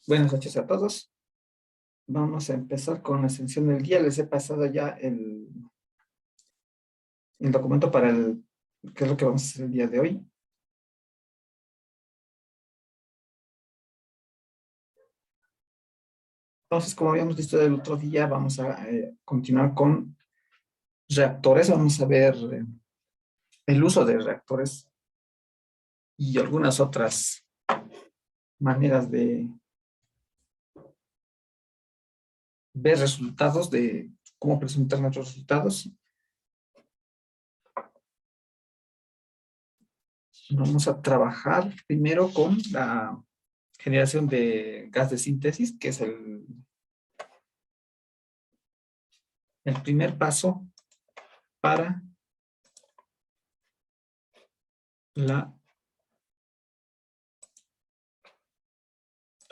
Buenas noches a todos. Vamos a empezar con la sesión del día. Les he pasado ya el documento para qué es lo que vamos a hacer el día de hoy. Entonces, como habíamos visto el otro día, vamos a continuar con reactores. Vamos a ver el uso de reactores y algunas otras maneras de ver resultados, de cómo presentar nuestros resultados. Vamos a trabajar primero con la generación de gas de síntesis, que es el primer paso para el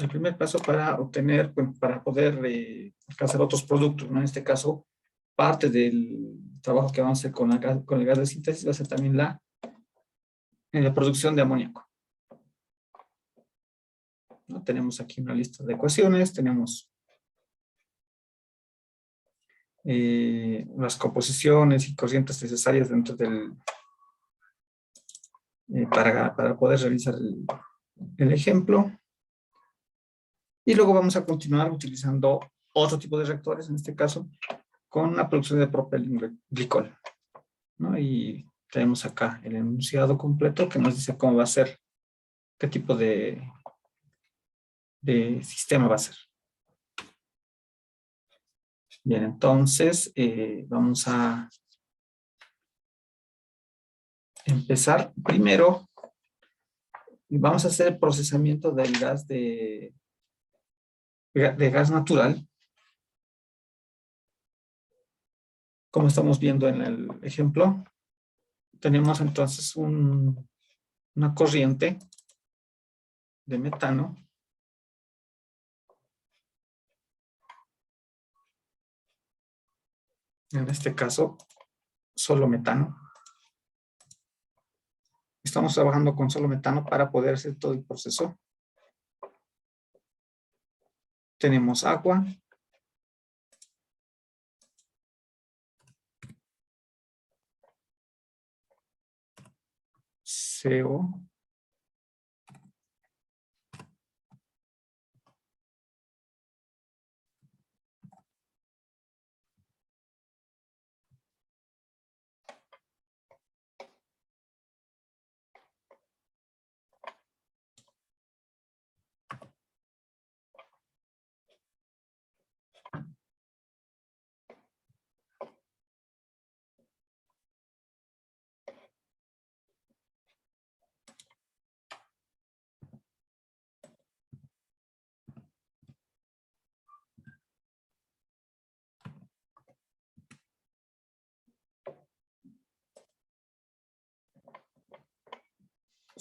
primer paso para obtener, bueno, para poder alcanzar otros productos, ¿no? En este caso, parte del trabajo que vamos a hacer con el gas de síntesis va a ser también la producción de amoníaco, ¿no? Tenemos aquí una lista de ecuaciones, tenemos las composiciones y corrientes necesarias dentro para poder realizar el ejemplo. Y luego vamos a continuar utilizando otro tipo de reactores, en este caso, con la producción de propilenglicol, ¿no? Y tenemos acá el enunciado completo que nos dice cómo va a ser, qué tipo de sistema va a ser. Bien, entonces vamos a empezar. Primero, vamos a hacer el procesamiento del gas de gas natural. Como estamos viendo en el ejemplo, tenemos entonces una corriente de metano. En este caso, solo metano. Estamos trabajando con solo metano para poder hacer todo el proceso. Tenemos agua. CO.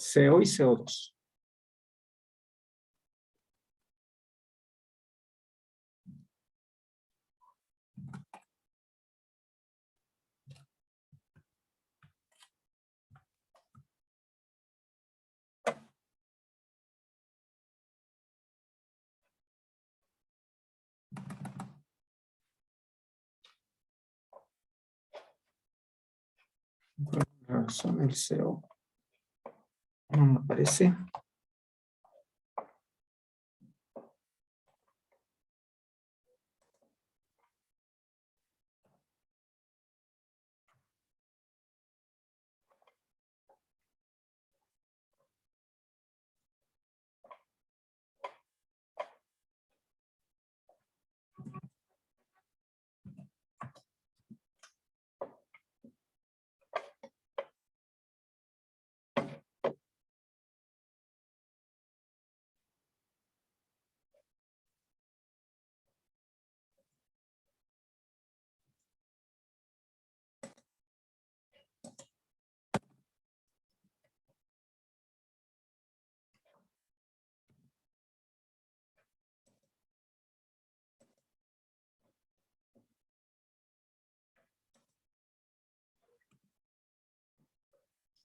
CO y CO2. Por alguna razón el CO no me aparece.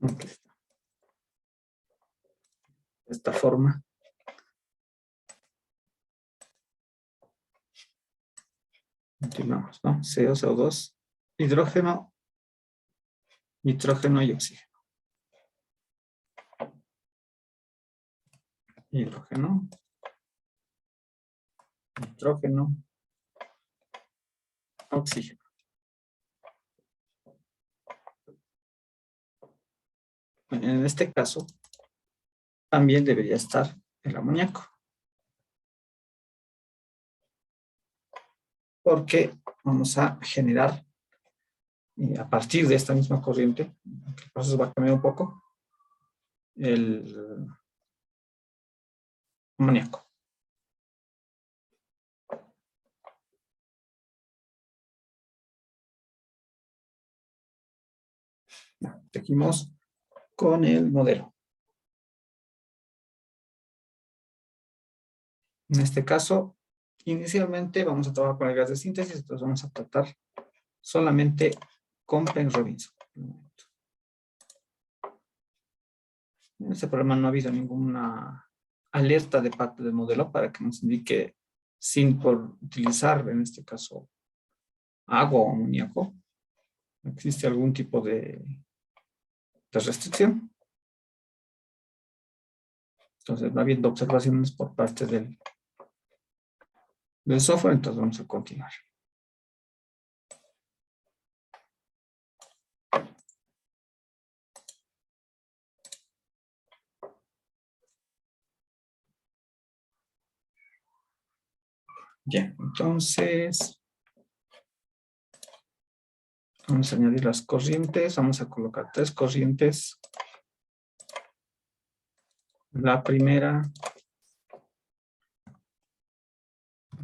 Aquí está. De esta forma. Continuamos, ¿no? CO, CO2, hidrógeno, nitrógeno y oxígeno. Hidrógeno, nitrógeno, oxígeno. En este caso, también debería estar el amoníaco. Porque vamos a generar, a partir de esta misma corriente, el proceso va a cambiar un poco, el amoníaco. Seguimos con el modelo. En este caso, inicialmente vamos a trabajar con el gas de síntesis, entonces vamos a tratar solamente con Penrobinson. En este problema no ha habido ninguna alerta de parte del modelo para que nos indique, sin por utilizar en este caso agua o amoníaco, existe algún tipo de restricción. Entonces va habiendo observaciones por parte del software, entonces vamos a continuar. Bien, entonces vamos a añadir las corrientes, vamos a colocar 3 corrientes. La primera,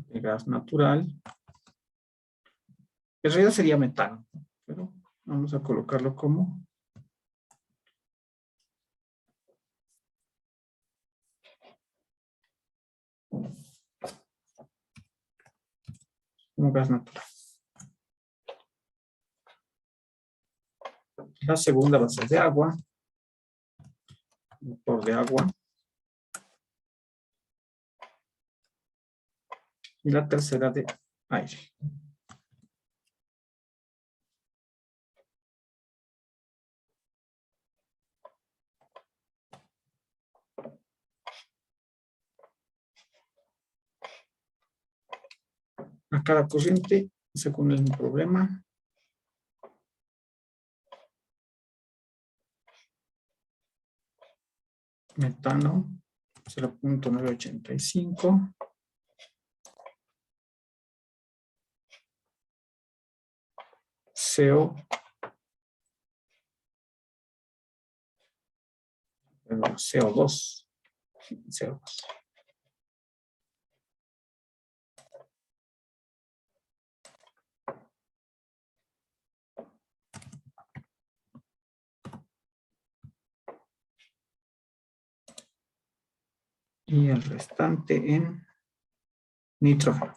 de gas natural, en realidad sería metano, pero vamos a colocarlo como gas natural. La segunda va a ser de agua, vapor de agua. Y la tercera de aire. A cada corriente, según el problema, metano 0.985, CO, CO2, CO2. Y el restante en nitrógeno.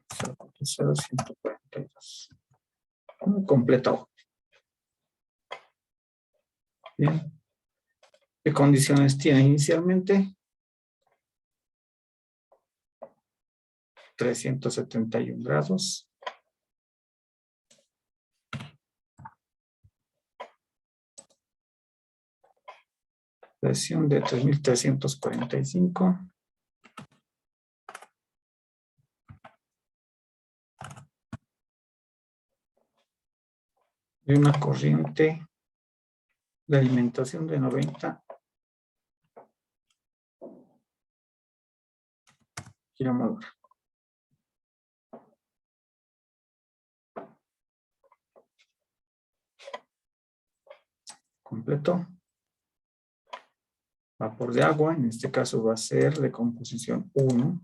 0.0142. Completo. Bien. ¿Qué condiciones tiene inicialmente? 371 grados. Presión de 3345. Y una corriente de alimentación de 90 kilómetros. Completo. Vapor de agua, en este caso va a ser de composición 1.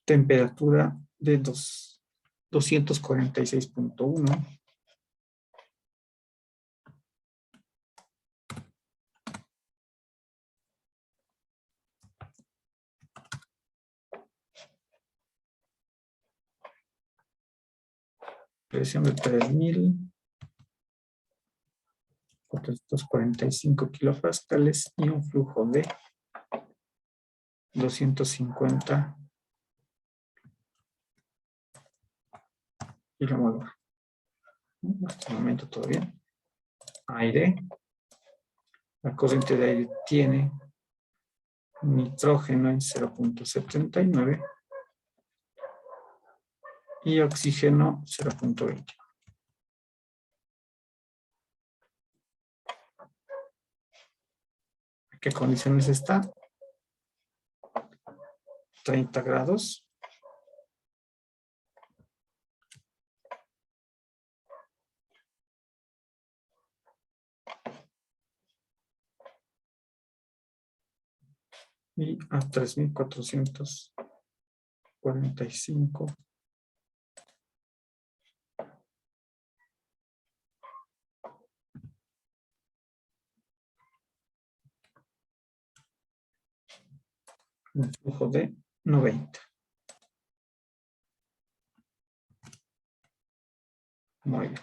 Temperatura de 246.1. presión de 3.445 kilopascales y un flujo de 250 kilomol. En este momento todo bien. Aire. La corriente de aire tiene nitrógeno en 0.79 y oxígeno 0.20. ¿Qué condiciones está? 30 grados. Y a 3.445. Un flujo de 90. Muy bien.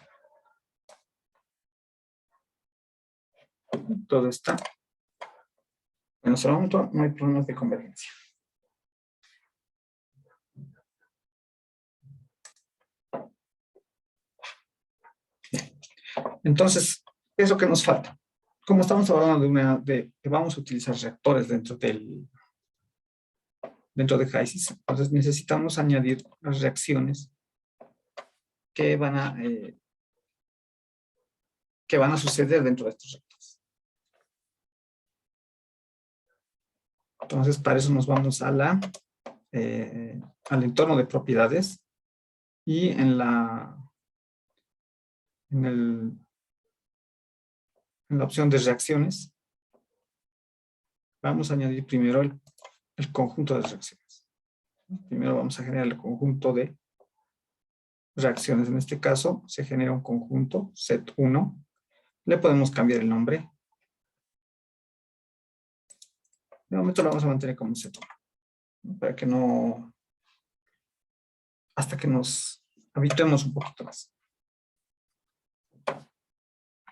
Todo está. En nuestro momento no hay problemas de convergencia. Entonces, ¿qué es lo que nos falta? Como estamos hablando de que vamos a utilizar reactores dentro de HYSYS, entonces necesitamos añadir las reacciones que van a suceder dentro de estos reactores. Entonces, para eso nos vamos al entorno de propiedades y en la opción de reacciones vamos a añadir primero el conjunto de reacciones. Primero vamos a generar el conjunto de reacciones. En este caso se genera un conjunto set1. Le podemos cambiar el nombre. De momento lo vamos a mantener como set1, ¿no? Para que no, hasta que nos habituemos un poquito más.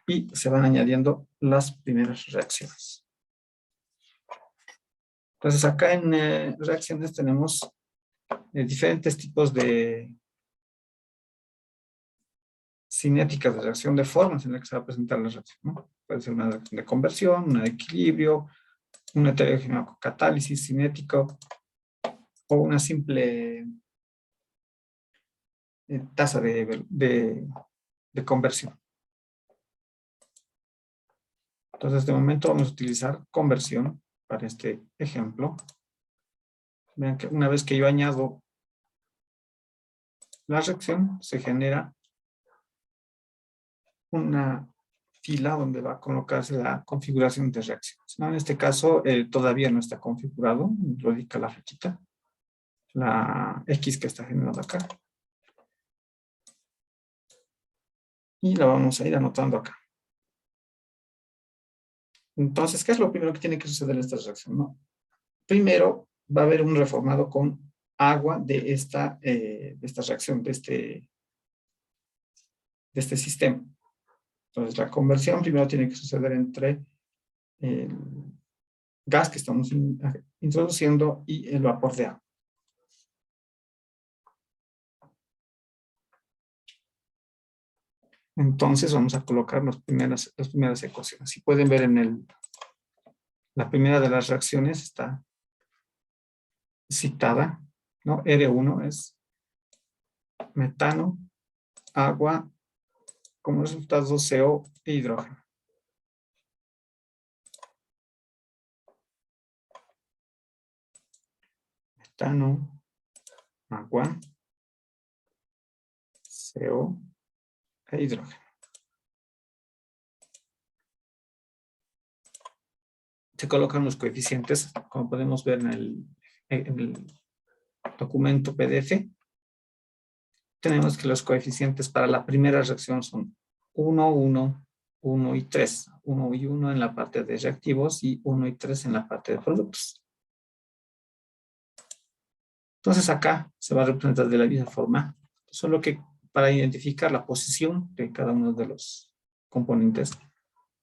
Y se van añadiendo las primeras reacciones. Entonces acá en reacciones tenemos diferentes tipos de cinéticas de reacción, de formas en las que se va a presentar la reacción, ¿no? Puede ser una reacción de conversión, una de equilibrio, una heterogéneo catálisis cinético o una simple tasa de conversión. Entonces, de momento vamos a utilizar conversión para este ejemplo. Vean que una vez que yo añado la reacción, se genera una fila donde va a colocarse la configuración de reacciones, ¿no? En este caso, todavía no está configurado, lo indica la flechita, la X que está generada acá. Y la vamos a ir anotando acá. Entonces, ¿qué es lo primero que tiene que suceder en esta reacción, no? Primero, va a haber un reformado con agua de esta reacción, de este sistema. Entonces, la conversión primero tiene que suceder entre el gas que estamos introduciendo y el vapor de agua. Entonces, vamos a colocar las primeras ecuaciones. Si pueden ver en la primera de las reacciones está citada, ¿no? R1 es metano, agua, como resultado CO e hidrógeno. Metano, agua, CO e hidrógeno. Se colocan los coeficientes, como podemos ver en el documento PDF. Tenemos que los coeficientes para la primera reacción son 1, 1, 1 y 3. 1 y 1 en la parte de reactivos y 1 y 3 en la parte de productos. Entonces acá se va a representar de la misma forma, solo que para identificar la posición de cada uno de los componentes.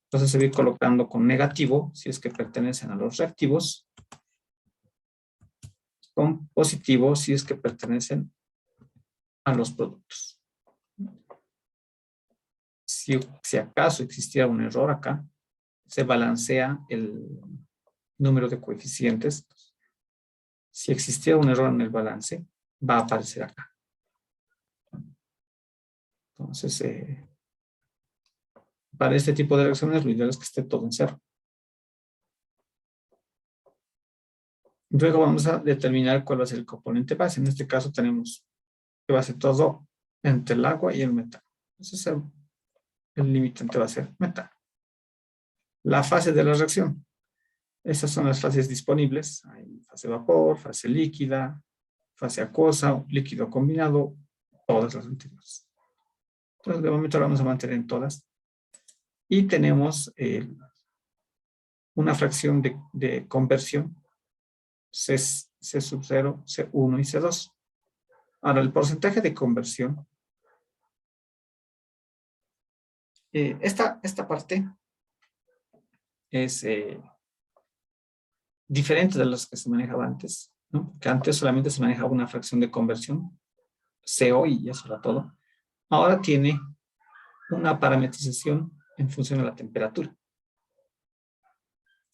Entonces se va a ir colocando con negativo si es que pertenecen a los reactivos, con positivo si es que pertenecen a los productos. Si acaso existiera un error acá, se balancea el número de coeficientes. Si existiera un error en el balance, va a aparecer acá. Entonces, para este tipo de reacciones, lo ideal es que esté todo en cero. Luego vamos a determinar cuál va a ser el componente base. En este caso tenemos que va a ser todo entre el agua y el metano. Entonces, el limitante va a ser metano. La fase de la reacción. Estas son las fases disponibles. Hay fase vapor, fase líquida, fase acuosa, líquido combinado, todas las anteriores. Entonces, de momento la vamos a mantener en todas. Y tenemos una fracción de conversión, C sub 0, C1 y C2. Ahora, el porcentaje de conversión, esta parte es diferente de los que se manejaba antes, ¿no? Que antes solamente se manejaba una fracción de conversión, CO y eso era todo. Ahora tiene una parametrización en función de la temperatura.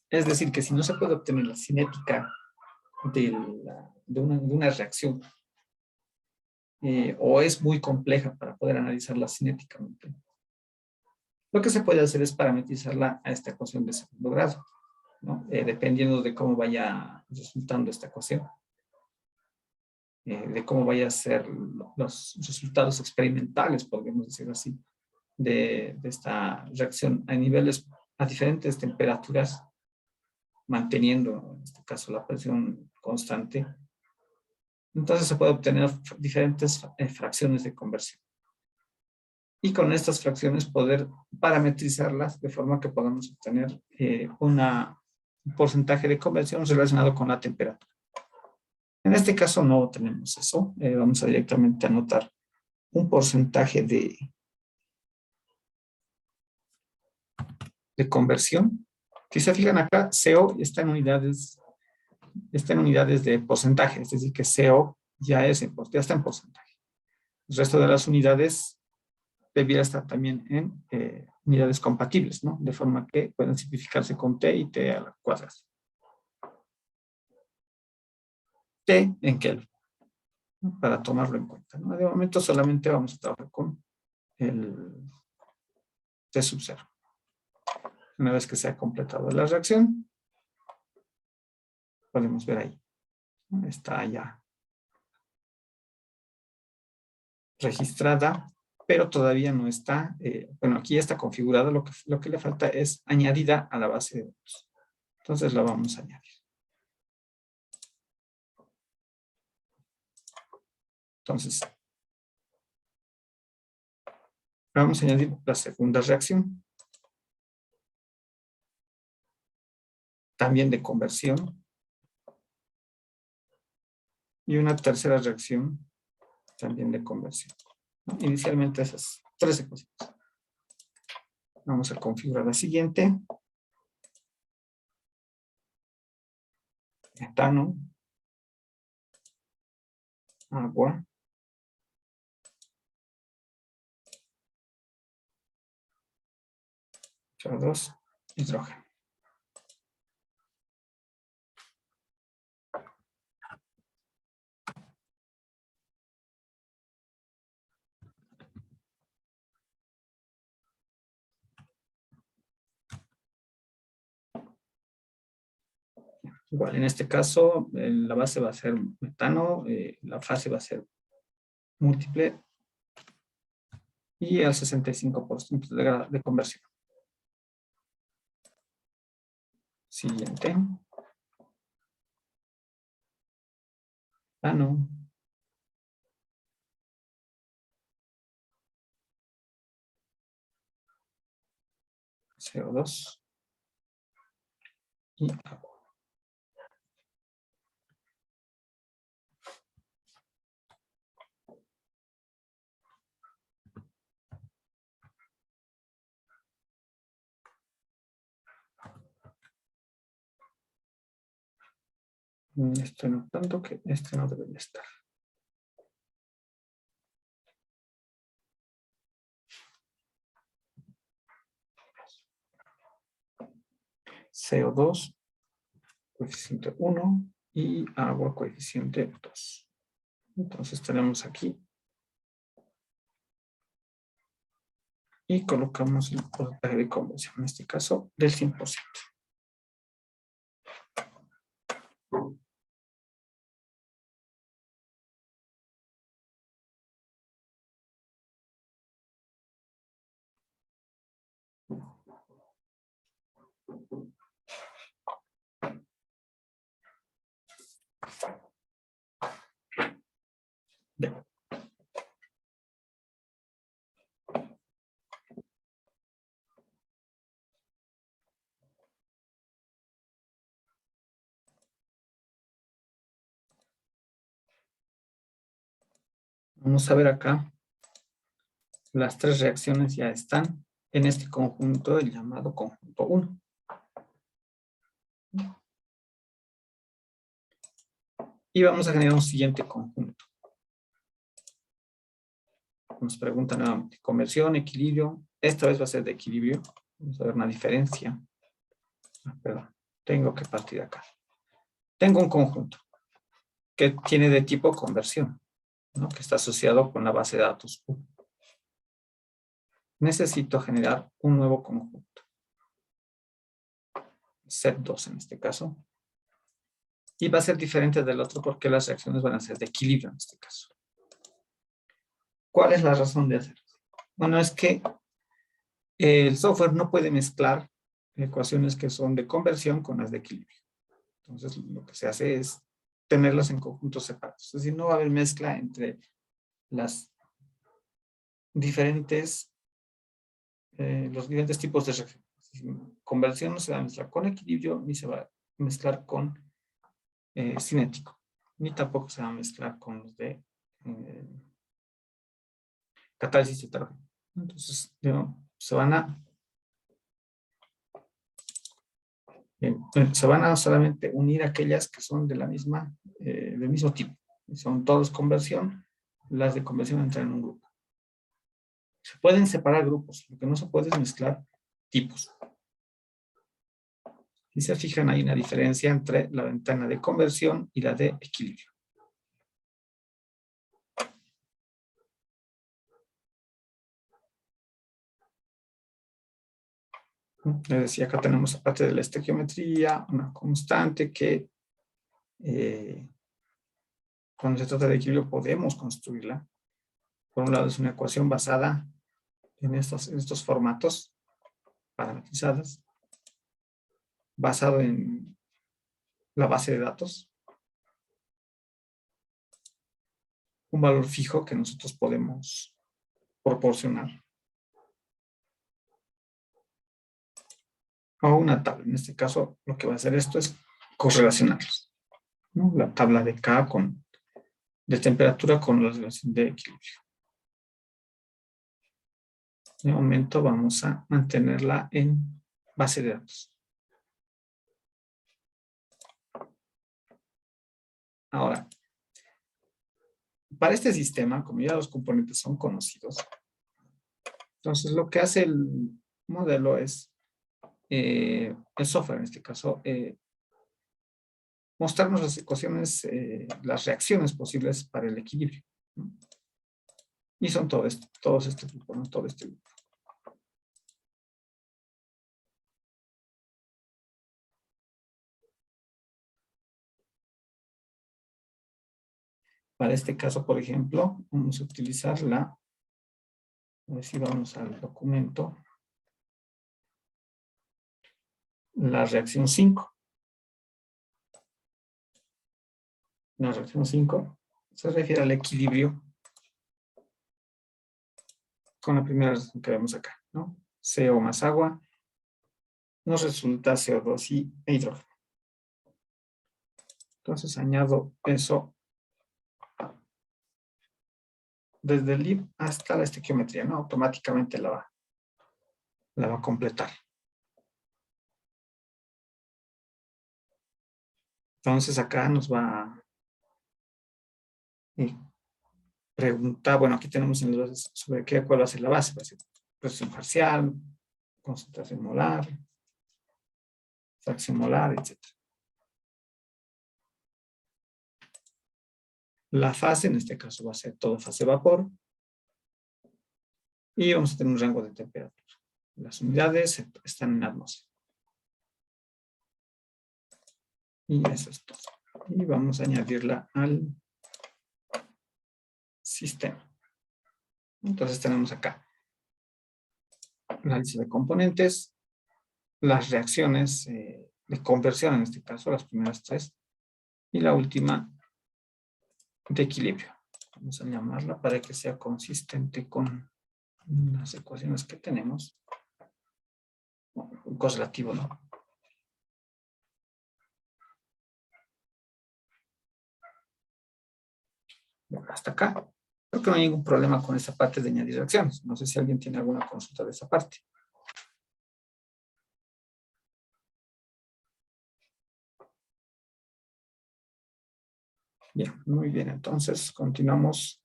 Es decir, que si no se puede obtener la cinética de una reacción, o es muy compleja para poder analizarla cinéticamente, lo que se puede hacer es parametrizarla a esta ecuación de segundo grado, ¿no? Dependiendo de cómo vaya resultando esta ecuación, de cómo vaya a ser los resultados experimentales, podríamos decir así, de esta reacción a diferentes temperaturas, manteniendo en este caso la presión constante. Entonces se puede obtener diferentes fracciones de conversión. Y con estas fracciones poder parametrizarlas de forma que podamos obtener un porcentaje de conversión relacionado con la temperatura. En este caso no tenemos eso. Vamos a directamente anotar un porcentaje de conversión. Si se fijan acá, CO está en unidades de porcentaje, es decir, que CO ya está en porcentaje. El resto de las unidades debiera estar también en unidades compatibles, ¿no? De forma que pueden simplificarse con T y T a la cuadrada. T en Kelvin, ¿no? Para tomarlo en cuenta, ¿no? De momento solamente vamos a trabajar con el T sub 0. Una vez que se ha completado la reacción, podemos ver ahí, ¿no? Está ya registrada, pero todavía no está, bueno, aquí ya está configurada, lo que le falta es añadida a la base de datos. Entonces la vamos a añadir. Entonces, vamos a añadir la segunda reacción, también de conversión, y una tercera reacción, también de conversión, ¿no? Inicialmente esas tres ecuaciones. Vamos a configurar la siguiente. Metano, agua, CO2, hidrógeno. Igual, en este caso, la base va a ser metano, la fase va a ser múltiple y al 65% de conversión. Siguiente. Metano. CO2 y agua. Estoy notando que este no debería estar. CO2, coeficiente 1 y agua, coeficiente 2. Entonces tenemos aquí. Y colocamos el porcentaje de conversión, en este caso, del 100%. Bien. Vamos a ver acá. Las tres reacciones ya están en este conjunto, el llamado conjunto 1. Y vamos a generar un siguiente conjunto. Nos pregunta nuevamente, conversión, equilibrio. Esta vez va a ser de equilibrio. Vamos a ver una diferencia. Perdón, tengo que partir de acá. Tengo un conjunto que tiene de tipo conversión, ¿no? Que está asociado con la base de datos 1. Necesito generar un nuevo conjunto. Set 2 en este caso. Y va a ser diferente del otro porque las reacciones van a ser de equilibrio en este caso. ¿Cuál es la razón de hacerlo? Bueno, es que el software no puede mezclar ecuaciones que son de conversión con las de equilibrio. Entonces, lo que se hace es tenerlas en conjuntos separados. Es decir, no va a haber mezcla entre las diferentes, los diferentes tipos de reacción. Conversión no se va a mezclar con equilibrio, ni se va a mezclar con cinético, ni tampoco se va a mezclar con los de catálisis heterogénea. Entonces, se van a solamente unir aquellas que son de la misma, del mismo tipo. Son todos conversión, las de conversión entran en un grupo. Se pueden separar grupos, lo que no se puede es mezclar tipos. Si se fijan, hay una diferencia entre la ventana de conversión y la de equilibrio. Les decía, acá tenemos aparte de la estequiometría, una constante que cuando se trata de equilibrio podemos construirla. Por un lado es una ecuación basada en estos formatos parametrizadas, basado en la base de datos, un valor fijo que nosotros podemos proporcionar, o una tabla. En este caso, lo que va a hacer esto es correlacionarlos, ¿no? La tabla de K de temperatura con la relación de equilibrio. De momento vamos a mantenerla en base de datos. Ahora, para este sistema, como ya los componentes son conocidos, entonces lo que hace el modelo es, el software en este caso, mostrarnos las ecuaciones, las reacciones posibles para el equilibrio, ¿no? Y son todos este grupo, ¿no? Todo este grupo. Para este caso, por ejemplo, vamos a utilizar a ver si vamos al documento, la reacción 5. La reacción 5 se refiere al equilibrio con la primera reacción que vemos acá, ¿no? CO más agua nos resulta CO2 y hidrógeno. Entonces añado eso desde el lib hasta la estequiometría, ¿no? Automáticamente la va a completar. Entonces acá nos va a preguntar, bueno, aquí tenemos en los bases sobre cuál va a ser la base. Va a ser presión parcial, concentración molar, fracción molar, etc. La fase, en este caso, va a ser toda fase vapor. Y vamos a tener un rango de temperatura. Las unidades están en atmósfera. Y eso es todo. Y vamos a añadirla al sistema. Entonces tenemos acá la lista de componentes, las reacciones de conversión, en este caso, las primeras tres, y la última de equilibrio. Vamos a llamarla para que sea consistente con las ecuaciones que tenemos. Bueno, un correlativo, ¿no? Bueno, hasta acá. Creo que no hay ningún problema con esa parte de añadir reacciones. No sé si alguien tiene alguna consulta de esa parte. Bien, muy bien. Entonces, continuamos.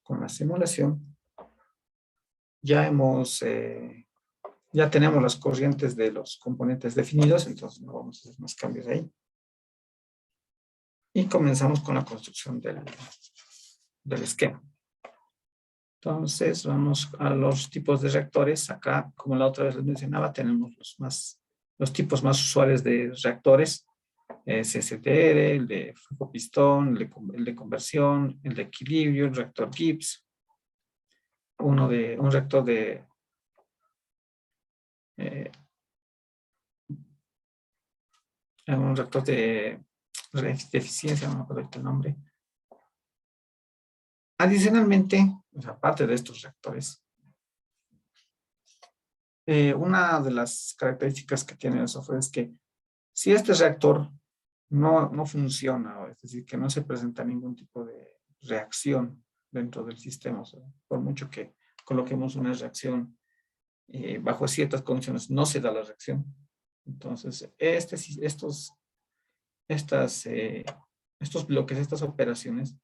Con la simulación. Ya tenemos las corrientes de los componentes definidos, entonces no vamos a hacer más cambios ahí. Y comenzamos con la construcción del esquema. Entonces, vamos a los tipos de reactores. Acá, como la otra vez les mencionaba, tenemos los tipos más usuales de reactores. CSTR, el de flujo pistón, el de conversión, el de equilibrio, el reactor Gibbs, un reactor de eficiencia, no me acuerdo el nombre. Adicionalmente, aparte de estos reactores, una de las características que tiene el software es que si este reactor no funciona, es decir, que no se presenta ningún tipo de reacción dentro del sistema, o sea, por mucho que coloquemos una reacción bajo ciertas condiciones, no se da la reacción. Entonces, estos bloques, estas operaciones,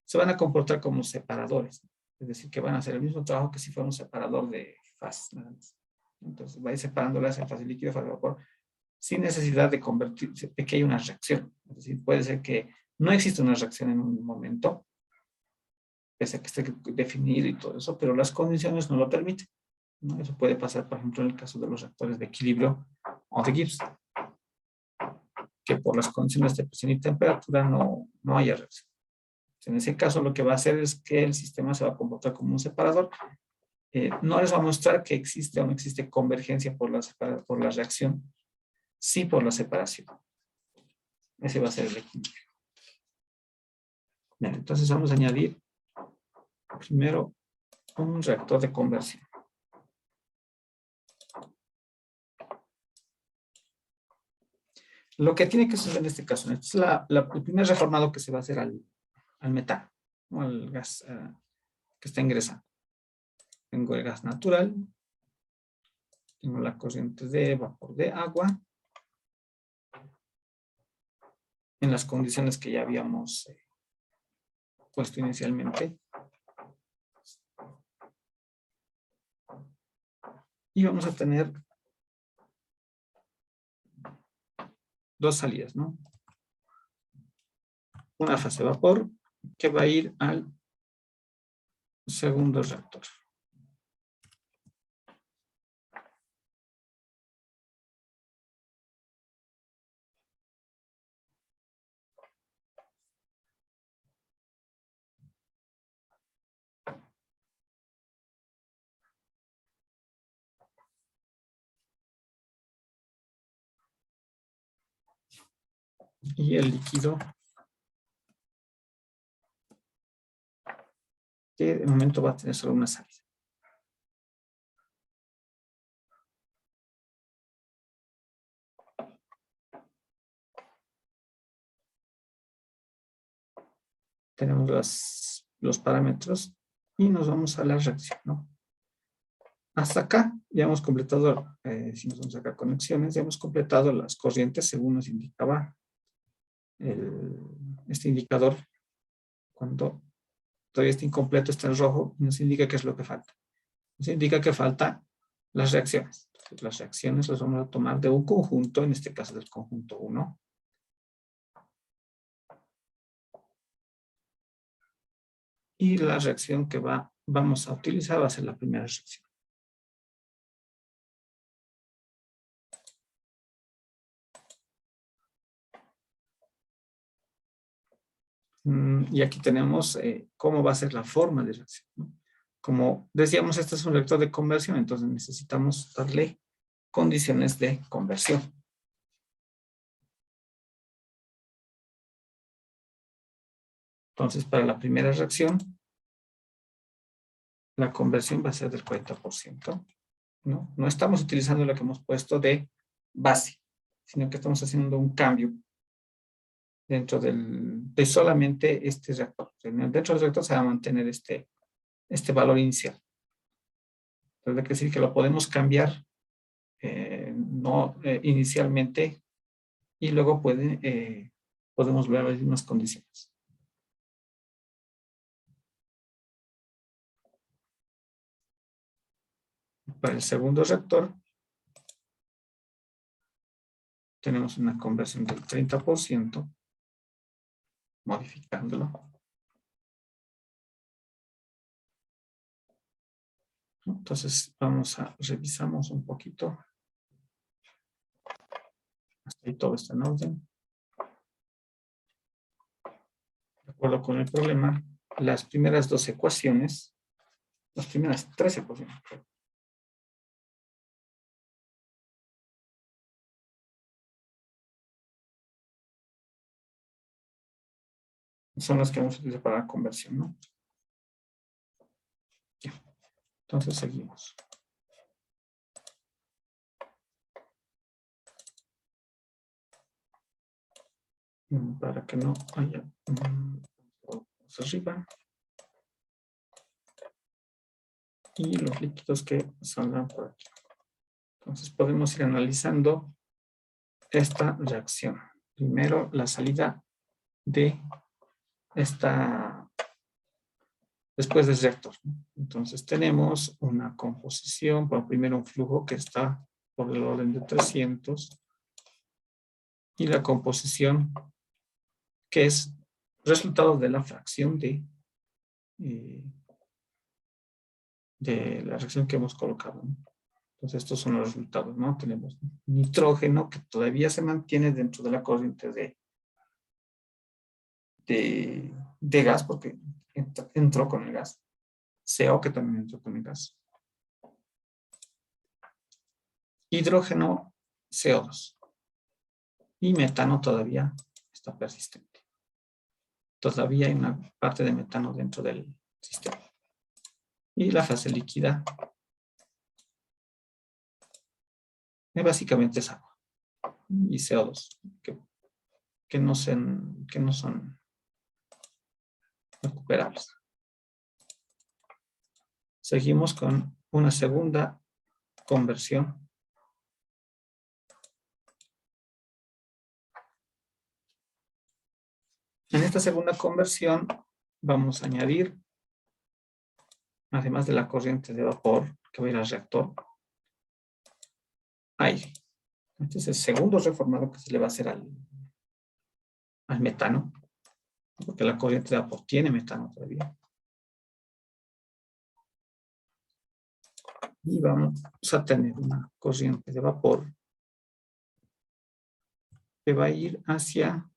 se van a comportar como separadores. Es decir, que van a hacer el mismo trabajo que si fuera un separador de fases. Entonces, va a ir separándolas en fase líquida, fase vapor, sin necesidad de convertirse, de que haya una reacción. Es decir, puede ser que no exista una reacción en un momento, pese a que esté definido y todo eso, pero las condiciones no lo permiten, ¿no? Eso puede pasar, por ejemplo, en el caso de los reactores de equilibrio o de Gibbs, que por las condiciones de presión y temperatura no haya reacción. En ese caso, lo que va a hacer es que el sistema se va a comportar como un separador. No les va a mostrar que existe o no existe convergencia por la reacción, sí por la separación. Ese va a ser el equilibrio. Bien, entonces vamos a añadir primero un reactor de conversión. Lo que tiene que suceder en este caso, este es el primer reformado que se va a hacer al metano, o al gas que está ingresando. Tengo el gas natural, tengo la corriente de vapor de agua, en las condiciones que ya habíamos puesto inicialmente. Y vamos a tener dos salidas, ¿no? Una fase de vapor que va a ir al segundo reactor. Y el líquido, que de momento va a tener solo una salida. Tenemos los parámetros y nos vamos a la reacción, ¿no? hasta acá ya hemos completado, si nos vamos acá a conexiones, ya hemos completado las corrientes según nos indicaba este indicador. Cuando todavía está incompleto, está en rojo, nos indica qué es lo que falta. Nos indica que faltan las reacciones. Entonces, las reacciones las vamos a tomar de un conjunto, en este caso del conjunto 1. Y la reacción que vamos a utilizar va a ser la primera reacción. Y aquí tenemos cómo va a ser la forma de reacción, ¿no? Como decíamos, este es un reactor de conversión, entonces necesitamos darle condiciones de conversión. Entonces, para la primera reacción, la conversión va a ser del 40%, ¿no? No estamos utilizando lo que hemos puesto de base, sino que estamos haciendo un cambio dentro de solamente este reactor. Dentro del reactor se va a mantener este valor inicial. Entonces, quiere decir que lo podemos cambiar inicialmente y luego podemos ver las mismas condiciones. Para el segundo reactor tenemos una conversión del 30%, modificándolo. Entonces revisamos un poquito. Hasta ahí todo está en orden. De acuerdo con el problema, las primeras dos ecuaciones, las primeras tres ecuaciones, son las que vamos a utilizar para la conversión, ¿no? Ya. Entonces seguimos. Para que no haya arriba. Y los líquidos que saldrán por aquí. Entonces podemos ir analizando esta reacción. Primero la salida de después del reactor, ¿no? Entonces tenemos una composición, bueno, primero un flujo que está por el orden de 300 y la composición que es resultado de la fracción de la reacción que hemos colocado, ¿no? Entonces estos son los resultados, ¿no? Tenemos nitrógeno que todavía se mantiene dentro de la corriente de gas porque entró con el gas. CO que también entró con el gas. Hidrógeno, CO2. Y metano todavía está persistente. Todavía hay una parte de metano dentro del sistema. Y la fase líquida básicamente es agua y CO2 que no son recuperables. Seguimos con una segunda conversión. En esta segunda conversión vamos a añadir, además de la corriente de vapor que va a ir al reactor, aire. Este es el segundo reformado que se le va a hacer al metano, porque la corriente de vapor tiene metano todavía. Y vamos a tener una corriente de vapor que va a ir hacia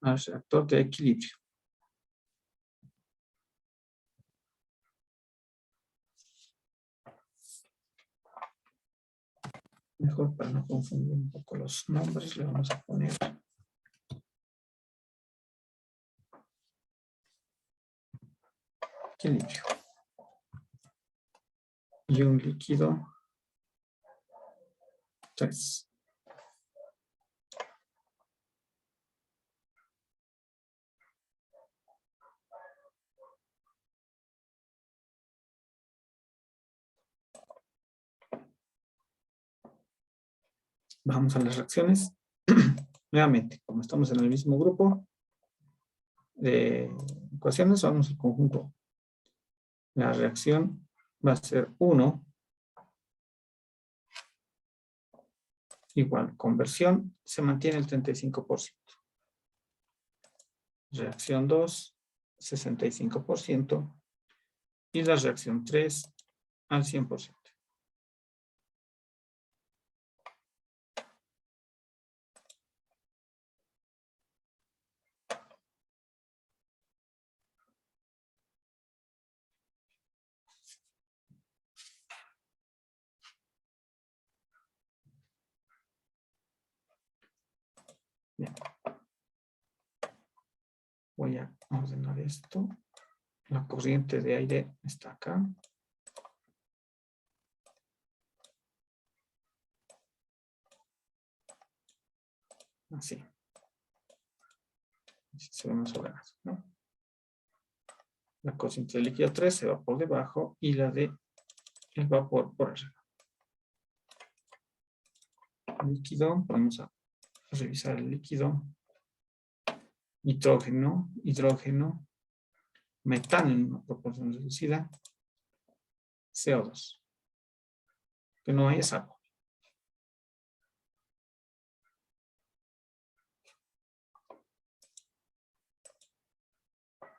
el reactor de equilibrio. Mejor para no confundir un poco los nombres, le vamos a poner equilibrio. Y un líquido 3. Vamos a las reacciones. Nuevamente, como estamos en el mismo grupo de ecuaciones, vamos al conjunto. La reacción va a ser 1 igual conversión, se mantiene el 35%. Reacción 2, 65%. Y la reacción 3 al 100%. Bien. Voy a ordenar esto. La corriente de aire está acá. Así. Así se ve más ordenado, ¿no? La corriente del líquido 3 se va por debajo y la de el vapor por arriba. Líquido, vamos a revisar el líquido. Nitrógeno, hidrógeno, metano en una proporción reducida, CO2. Que no hay es agua.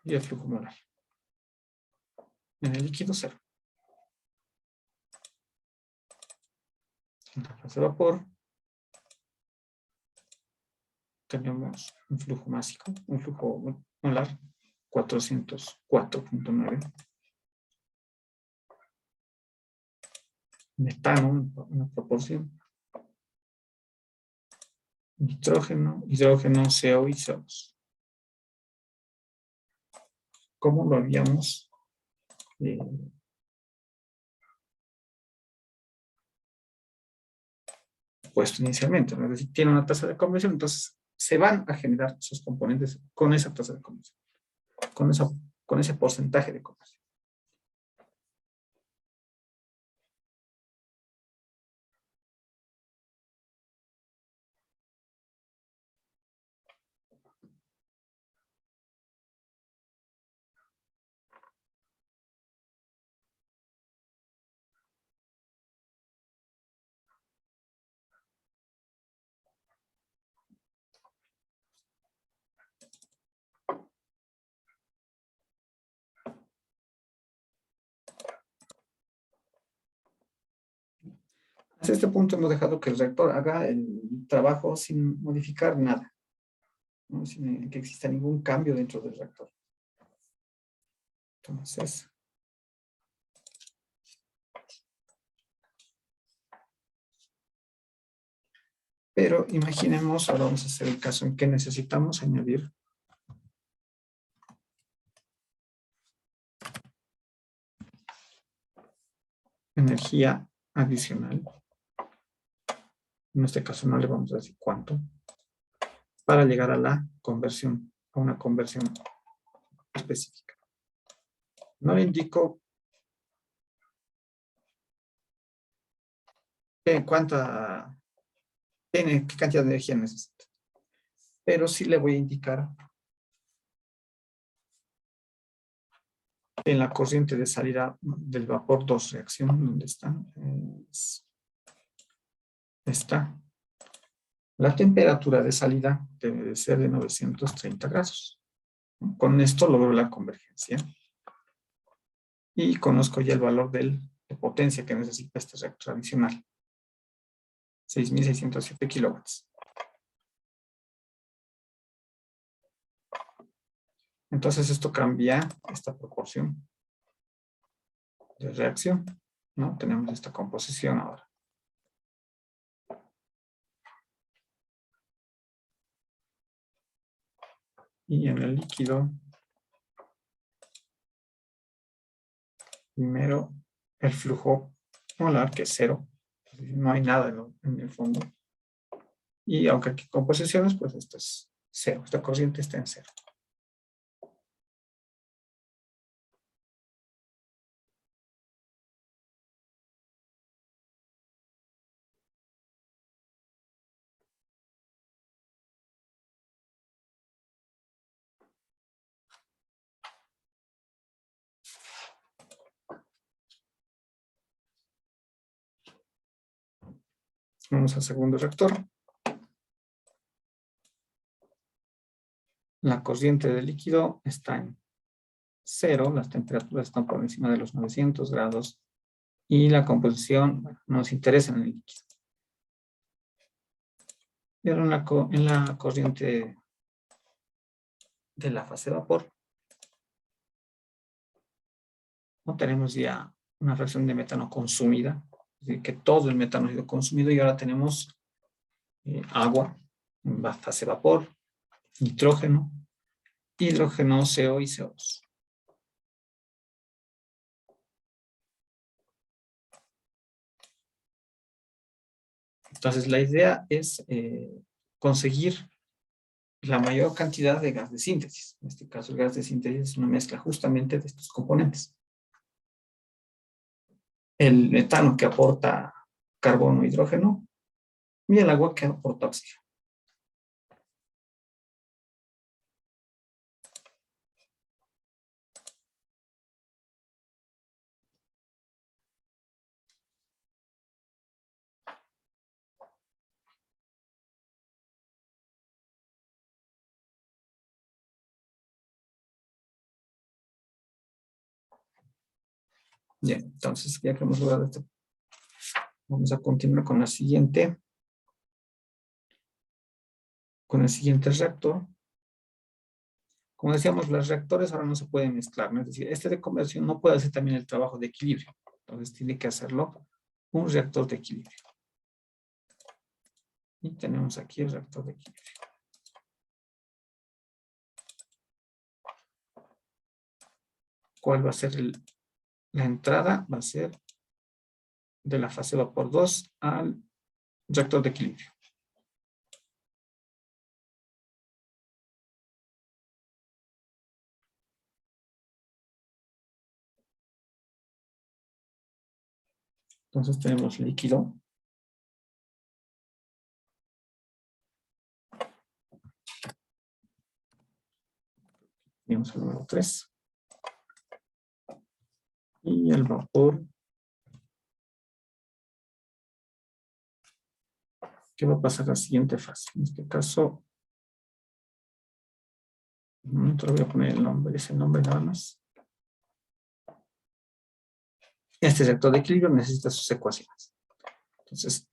Y el flujo molar. En el líquido 0. En la fase de vapor tenemos un flujo másico, un flujo molar 404.9. Metano, una proporción. Nitrógeno, hidrógeno, CO y CO2. ¿Cómo lo habíamos puesto inicialmente? ¿No? Es decir, tiene una tasa de conversión, entonces se van a generar sus componentes con esa tasa de conversión, con ese porcentaje de conversión. Hasta este punto hemos dejado que el reactor haga el trabajo sin modificar nada, ¿no? Sin que exista ningún cambio dentro del reactor. Entonces, pero imaginemos, ahora vamos a hacer el caso en que necesitamos añadir energía adicional. En este caso no le vamos a decir cuánto, para llegar a la conversión, a una conversión específica. No le indico qué cantidad de energía necesita, pero sí le voy a indicar en la corriente de salida del vapor 2 reacción, ¿dónde está? Está. La temperatura de salida debe de ser de 930 grados. Con esto logro la convergencia. Y conozco ya el valor de potencia que necesita este reactor adicional. 6.607 kilowatts. Entonces esto cambia esta proporción de reacción, ¿no? Tenemos esta composición ahora. Y en el líquido, primero el flujo molar, que es 0. No hay nada en el fondo. Y aunque aquí composiciones, pues esto es 0. Esta corriente está en 0. Vamos al segundo reactor. La corriente del líquido está en 0, las temperaturas están por encima de los 900 grados y la composición, bueno, nos interesa en el líquido. Pero en la corriente de la fase de vapor, no tenemos ya una fracción de metano consumida, es decir, que todo el metano ha sido consumido y ahora tenemos agua en la fase de vapor, nitrógeno, hidrógeno, CO y CO2. Entonces la idea es conseguir la mayor cantidad de gas de síntesis. En este caso el gas de síntesis es una mezcla justamente de estos componentes. El metano que aporta carbono e hidrógeno y el agua que aporta oxígeno. Bien, entonces ya que hemos logrado esto, vamos a continuar con la siguiente. Con el siguiente reactor. Como decíamos, los reactores ahora no se pueden mezclar, ¿no? Es decir, este de conversión no puede hacer también el trabajo de equilibrio. Entonces tiene que hacerlo un reactor de equilibrio. Y tenemos aquí el reactor de equilibrio. ¿Cuál va a ser la entrada? Va a ser de la fase vapor 2 al reactor de equilibrio. Entonces tenemos líquido. Tenemos el número 3. Y el vapor. ¿Qué va a pasar a la siguiente fase? En este caso, un momento le voy a poner el nombre, ese nombre nada más. Este reactor de equilibrio necesita sus ecuaciones. Entonces,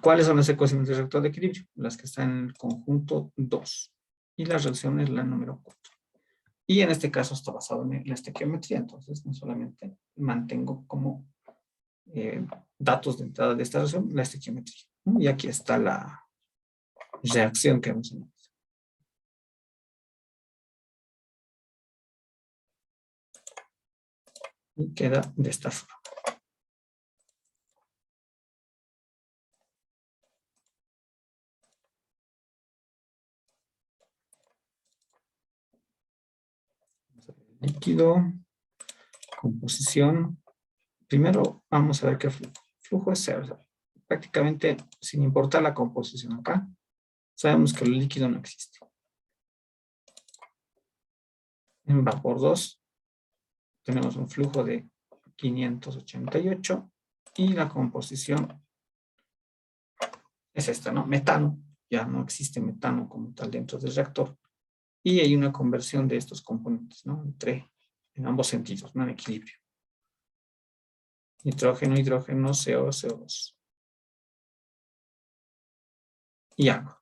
¿cuáles son las ecuaciones del reactor de equilibrio? Las que están en el conjunto 2. Y la reacción es la número 4. Y en este caso está basado en la estequiometría. Entonces, no solamente mantengo como datos de entrada de esta reacción, la estequiometría. Y aquí está la reacción que vamos a analizar. Y queda de esta forma. Líquido, composición. Primero vamos a ver qué flujo. Flujo es cero. O sea, prácticamente sin importar la composición acá, sabemos que el líquido no existe. En vapor 2 tenemos un flujo de 588 y la composición es esta, ¿no? Metano. Ya no existe metano como tal dentro del reactor. Y hay una conversión de estos componentes, ¿no? En ambos sentidos, ¿no? En equilibrio. Nitrógeno, hidrógeno, CO, CO2. Y agua.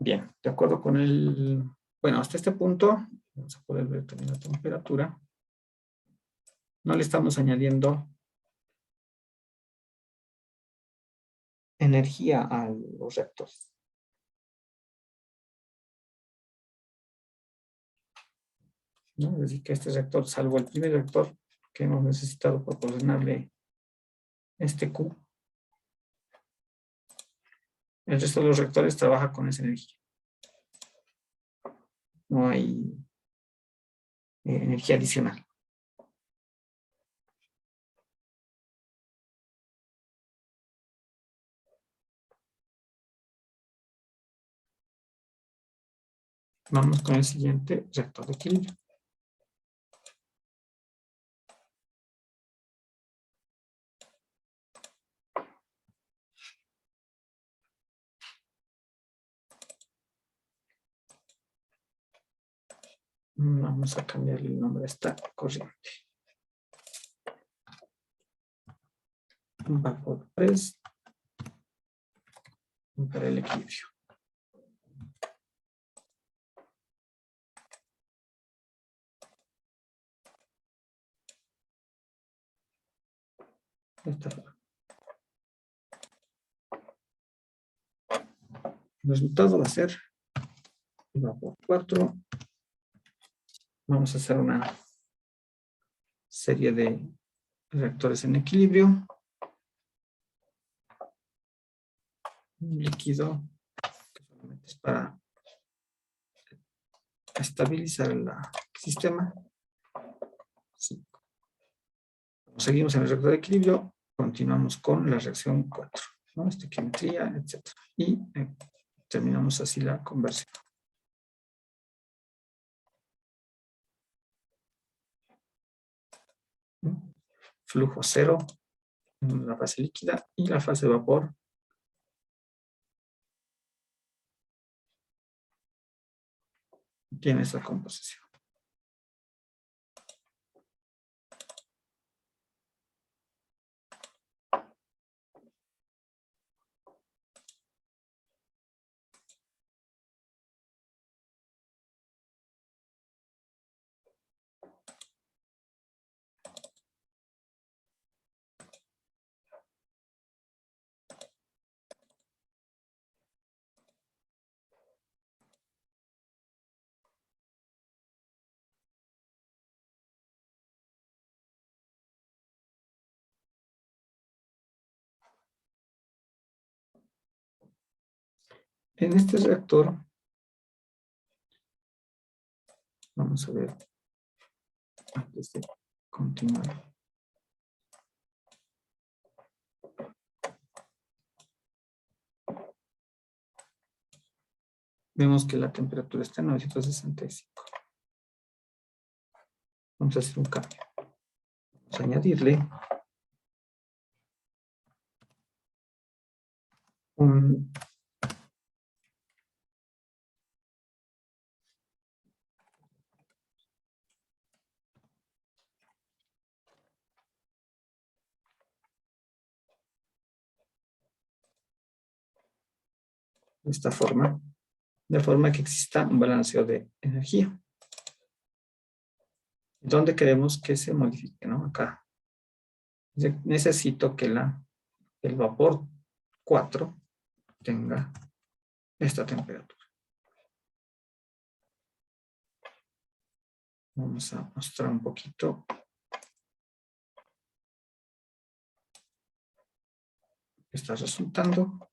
Bien, de acuerdo con bueno, hasta este punto, vamos a poder ver también la temperatura. No le estamos añadiendo energía a los reactores. ¿No? Es decir, que este reactor, salvo el primer reactor que hemos necesitado proporcionarle este Q. El resto de los reactores trabaja con esa energía. No hay energía adicional. Vamos con el siguiente reactor de equilibrio. Vamos a cambiarle el nombre a esta corriente. Vapor 3 para el equilibrio. De esta forma. El resultado va a ser vapor 4. Vamos a hacer una serie de reactores en equilibrio. Un líquido que solamente es para estabilizar el sistema. Sí. Seguimos en el reactor de equilibrio, continuamos con la reacción 4, ¿no? Estequiometría, etc. Y terminamos así la conversión. Flujo cero en la fase líquida y la fase de vapor. Tiene esa composición. En este reactor, vamos a ver, antes de continuar. Vemos que la temperatura está en 965. Vamos a hacer un cambio. Vamos a añadirle de esta forma, de forma que exista un balanceo de energía. ¿Dónde queremos que se modifique? ¿No? Acá. Necesito que el vapor 4 tenga esta temperatura. Vamos a mostrar un poquito. Está resultando.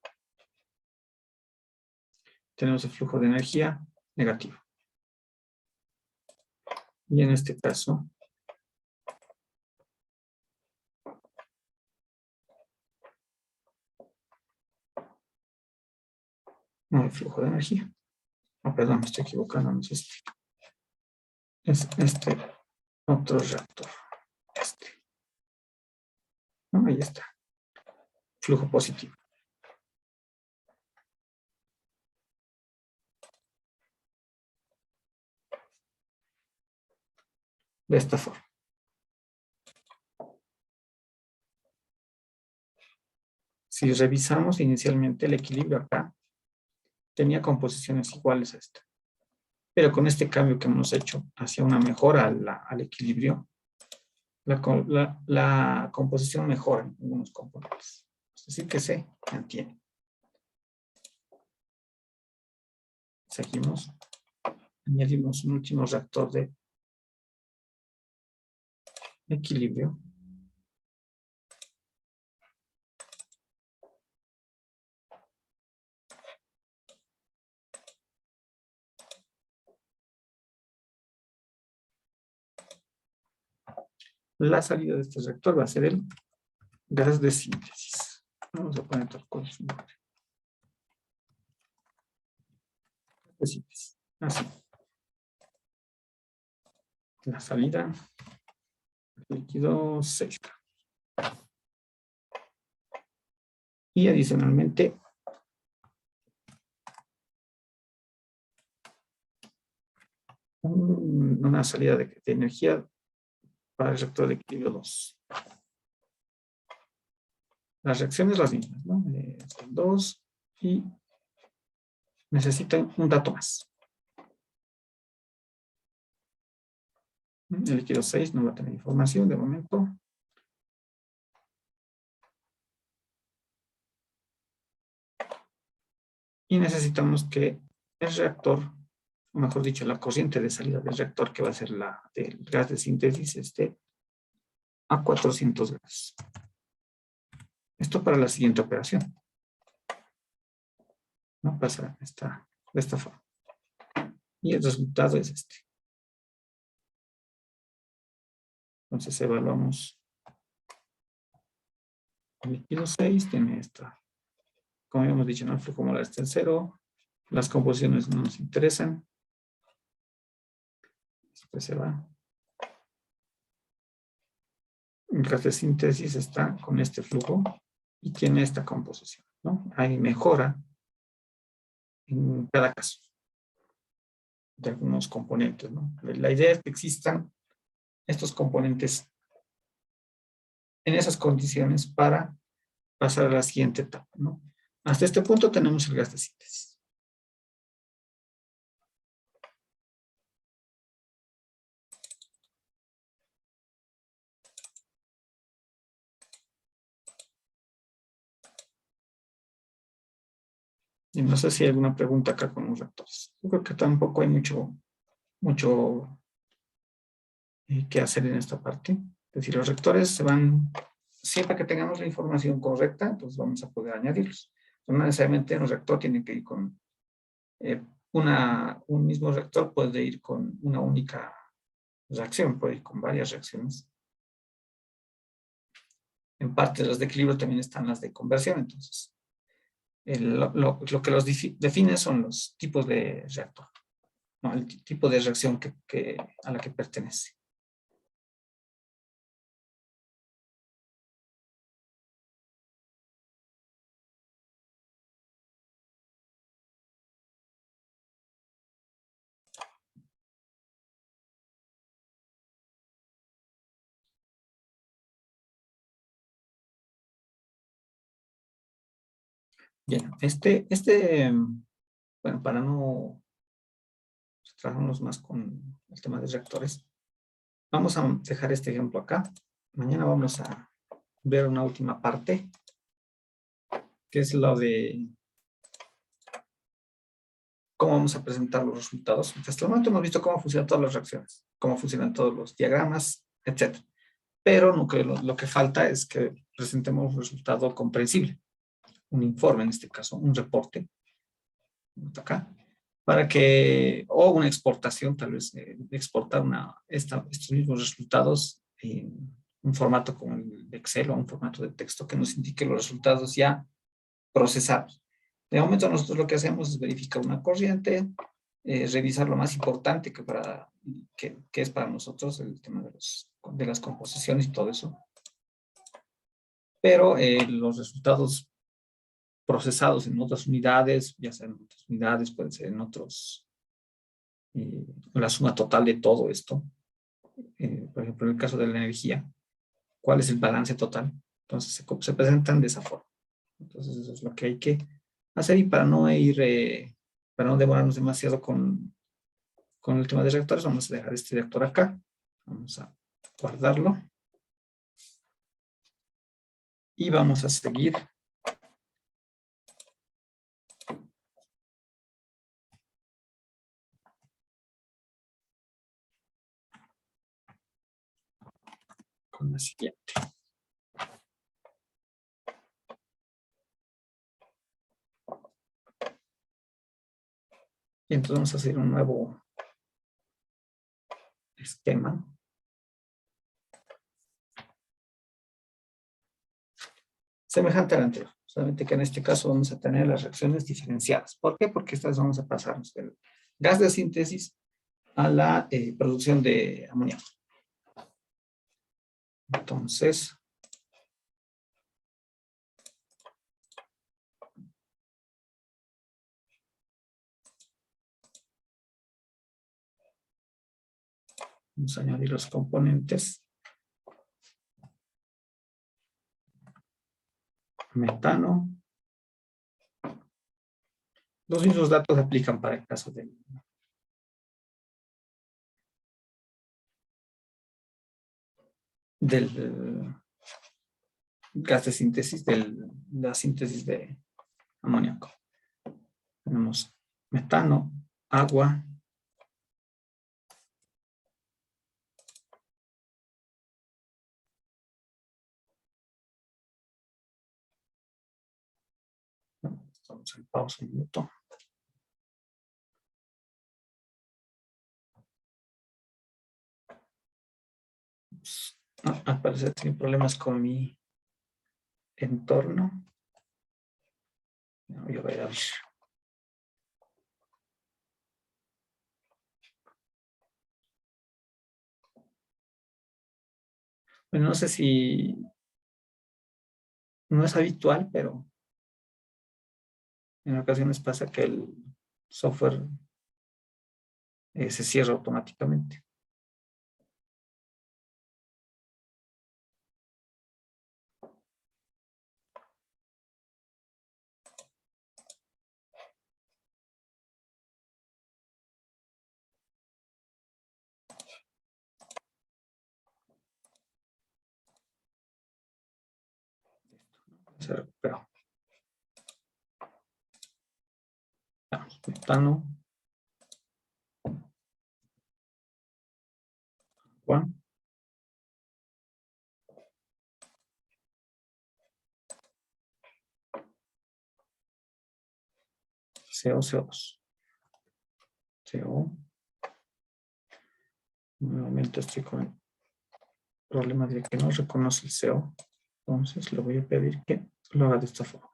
Tenemos el flujo de energía negativo. Y en este caso, no hay flujo de energía. Oh, perdón, me estoy equivocando. No es este. Es este otro reactor. Este. No, ahí está. Flujo positivo. De esta forma. Si revisamos inicialmente el equilibrio acá, tenía composiciones iguales a esta. Pero con este cambio que hemos hecho hacia una mejora al equilibrio, la composición mejora en algunos componentes. Es decir, que se mantiene. Seguimos. Añadimos un último reactor de equilibrio. La salida de este reactor va a ser el gas de síntesis. Vamos a poner tal cual su nombre. De síntesis. Así. La salida, líquido 6. Y adicionalmente, una salida de energía para el reactor de equilibrio 2. Las reacciones las mismas, ¿no? Son 2 y necesitan un dato más. El líquido 6 no va a tener información de momento. Y necesitamos que el reactor, o mejor dicho, la corriente de salida del reactor, que va a ser la del gas de síntesis, esté a 400 grados. Esto para la siguiente operación. ¿No? Pasa de esta forma. Y el resultado es este. Entonces evaluamos el líquido 6, tiene esta, como habíamos dicho, ¿no? El flujo molar está en 0, las composiciones no nos interesan. Después se va. El gas de síntesis está con este flujo y tiene esta composición, ¿no? Hay mejora en cada caso de algunos componentes, ¿no? La idea es que existan estos componentes en esas condiciones para pasar a la siguiente etapa, ¿no? Hasta este punto tenemos el gas de síntesis. Y no sé si hay alguna pregunta acá con los reactores. Yo creo que tampoco hay mucho que hacer en esta parte. Es decir, los reactores se van, siempre que tengamos la información correcta, entonces vamos a poder añadirlos. No necesariamente un reactor tiene que ir con un mismo reactor, puede ir con una única reacción, puede ir con varias reacciones. En parte de las de equilibrio también están las de conversión, entonces lo que los define son los tipos de reactor, ¿no? El tipo de reacción a la que pertenece. Bien, bueno, para no trabajarnos más con el tema de reactores, vamos a dejar este ejemplo acá. Mañana vamos a ver una última parte, que es lo de cómo vamos a presentar los resultados. Hasta el momento hemos visto cómo funcionan todas las reacciones, cómo funcionan todos los diagramas, etc. Pero lo que falta es que presentemos un resultado comprensible, un informe en este caso, un reporte, acá, para que, o una exportación, tal vez, exportar estos mismos resultados en un formato como el de Excel o un formato de texto que nos indique los resultados ya procesados. De momento nosotros lo que hacemos es verificar una corriente, revisar lo más importante que es para nosotros el tema de las composiciones y todo eso. Pero los resultados procesados en otras unidades, ya sean en otras unidades, pueden ser en otros, la suma total de todo esto. Por ejemplo, en el caso de la energía, ¿cuál es el balance total? Entonces se presentan de esa forma. Entonces eso es lo que hay que hacer y para no para no demorarnos demasiado con el tema de reactores, vamos a dejar este reactor acá. Vamos a guardarlo. Y vamos a seguir con la siguiente. Y entonces vamos a hacer un nuevo esquema. semejante al anterior, solamente que en este caso vamos a tener las reacciones diferenciadas. ¿Por qué? Porque estas vamos a pasarnos del gas de síntesis a la producción de amoníaco. Entonces, vamos a añadir los componentes. Metano. Los mismos datos aplican para el caso del gas de síntesis, de la síntesis de amoníaco. Tenemos metano, agua, estamos en pausa un minuto. Al parecer tengo problemas con mi entorno. Yo voy a abrir. Bueno, no sé si no es habitual, pero en ocasiones pasa que el software se cierra automáticamente. Se recuperó. Vamos, metano, agua, CO, CO2. CO. Nuevamente estoy con el problema de que no reconoce el CO. Entonces le voy a pedir que lo haga de esta forma.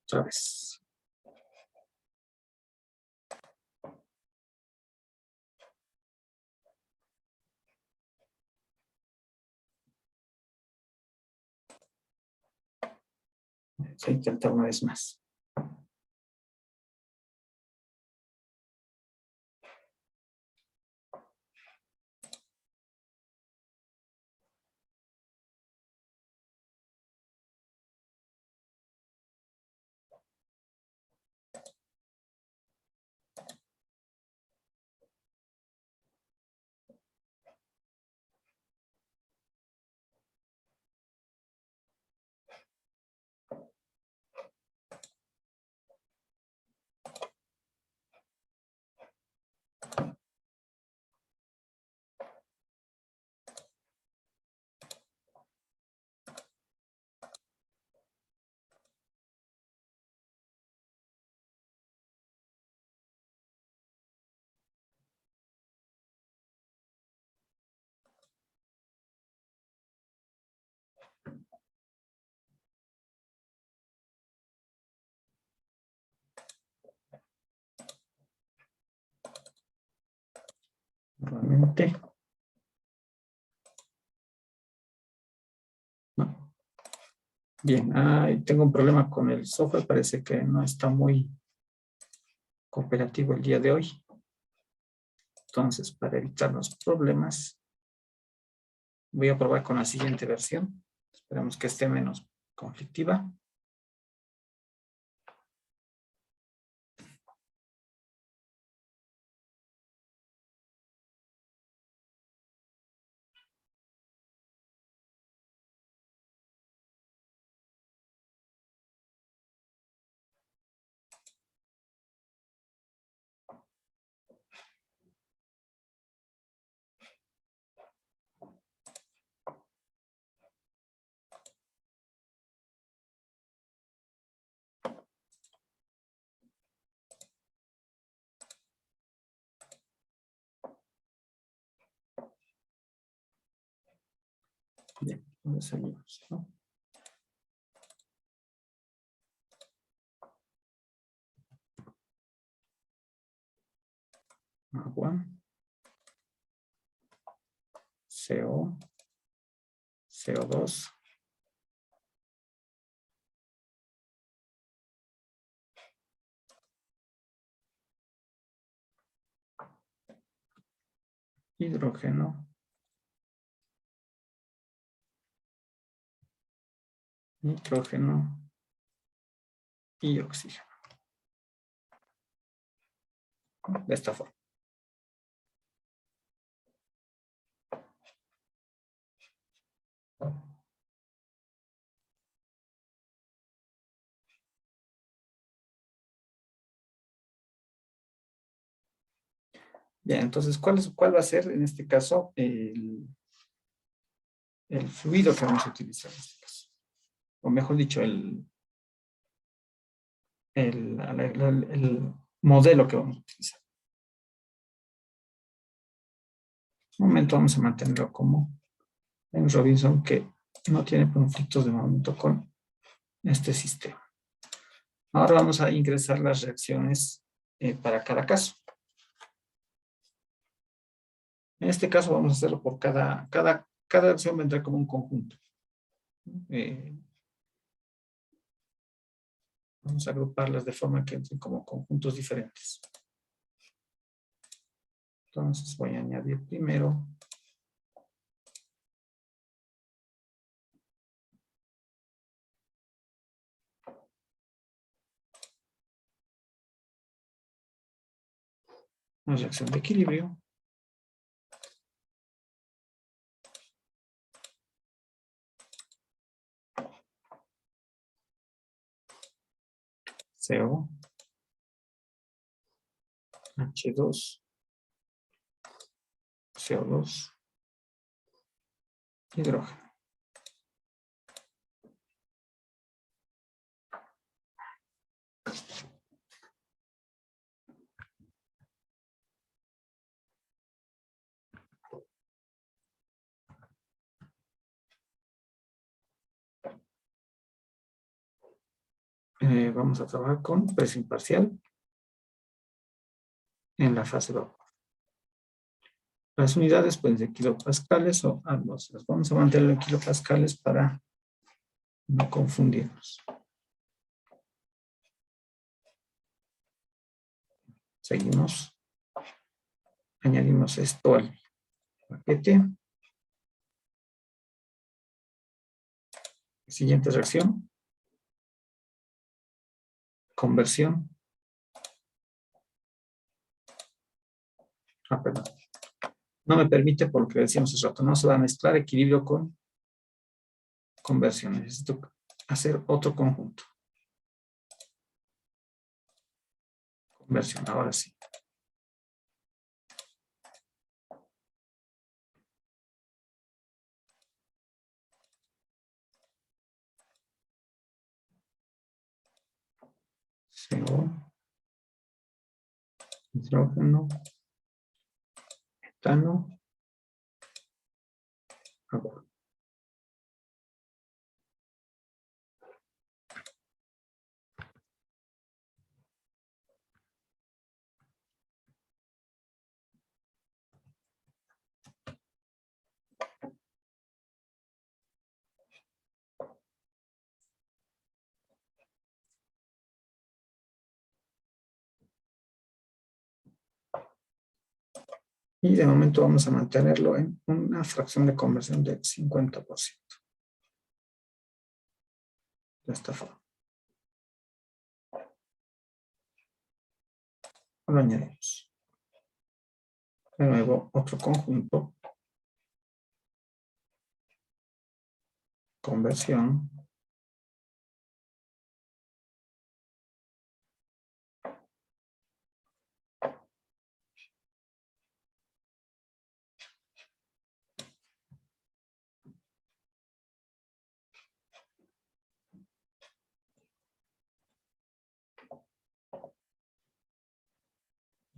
Otra vez. Vamos a intentar una vez más. Nuevamente. No. Bien, tengo un problema con el software. Parece que no está muy cooperativo el día de hoy. Entonces, para evitar los problemas, voy a probar con la siguiente versión. Esperemos que esté menos conflictiva. Entonces seguimos, ¿no? Agua, CO, CO2, hidrógeno, nitrógeno y oxígeno. De esta forma. Bien, entonces, ¿cuál va a ser en este caso el fluido que vamos a utilizar en este caso? O mejor dicho, el modelo que vamos a utilizar. Un momento vamos a mantenerlo como en Robinson, que no tiene conflictos de momento con este sistema. Ahora vamos a ingresar las reacciones para cada caso. En este caso vamos a hacerlo por cada reacción vendrá como un conjunto. Vamos a agruparlas de forma que entren como conjuntos diferentes. Entonces voy a añadir primero una reacción de equilibrio. CO, H2, CO2, hidrógeno. Vamos a trabajar con presión parcial en la fase vapor. Las unidades pueden ser kilopascales o atmósferas. Vamos a mantenerlo en kilopascales para no confundirnos. Seguimos. Añadimos esto al paquete. Siguiente reacción. Conversión. Perdón. No me permite, por lo que decíamos hace rato, no se va a mezclar equilibrio con conversión. Necesito hacer otro conjunto. Conversión, ahora sí. CO, hidrógeno, etano, agua. Y de momento vamos a mantenerlo en una fracción de conversión del 50%. De esta forma. Lo añadimos. De nuevo, otro conjunto. Conversión.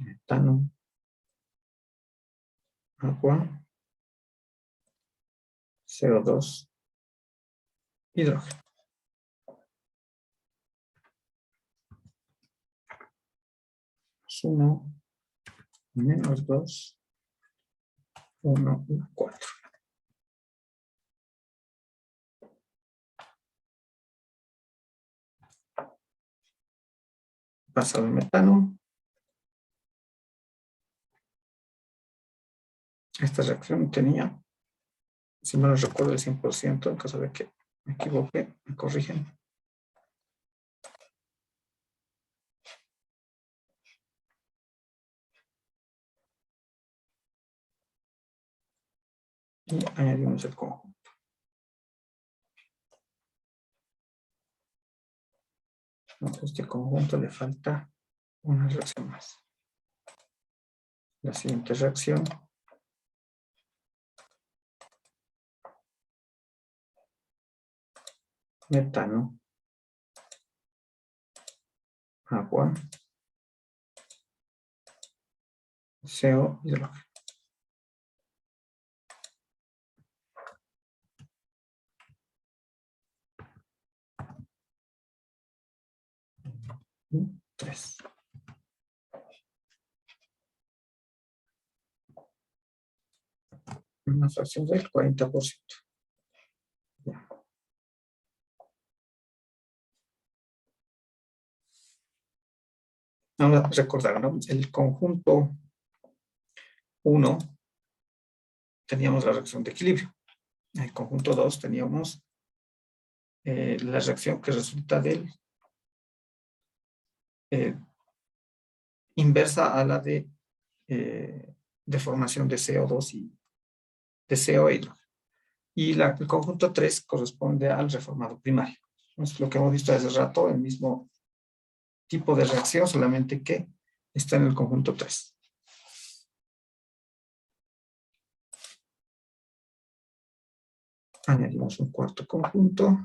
Etano. Agua. CO2. hidrógeno. Uno, menos 2, 1 y 4. Pasa al metano. Esta reacción tenía, si no lo recuerdo, el 100%. En caso de que me equivoque, me corrigen. Y añadimos el conjunto. A este conjunto le falta una reacción más. La siguiente reacción metano, agua, CO, hidrógeno. Y 3. Una fracción del 40%. Ya. Ahora recordar, ¿no? El conjunto 1 teníamos la reacción de equilibrio. En el conjunto 2 teníamos la reacción que resulta del inversa a la de formación de CO2 y de CO e hidrógeno. Y el conjunto 3 corresponde al reformado primario. Es lo que hemos visto hace rato, el mismo tipo de reacción, solamente que está en el conjunto 3. Añadimos un cuarto conjunto.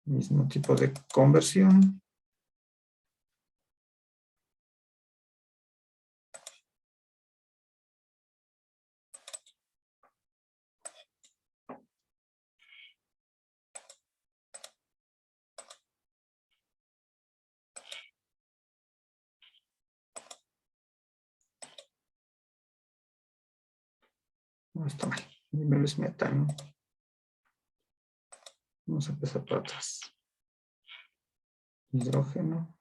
Mismo tipo de conversión. No está mal. Primero es metano. Vamos a empezar por atrás. Hidrógeno.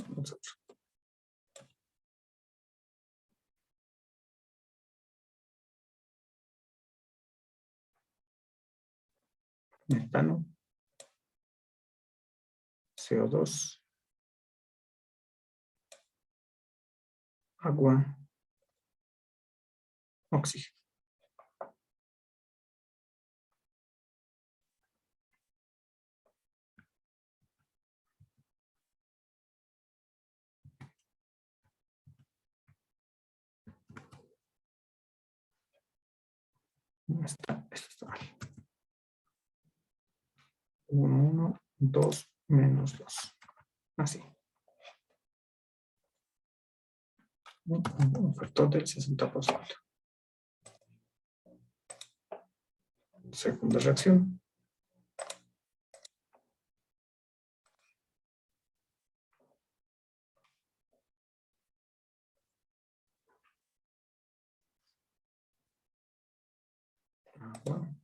Nosotros. Metano. CO2. Agua. Oxígeno. Esto está mal. 1, 2, menos 2. Así. Un factor del 60%. Segunda reacción. Agua.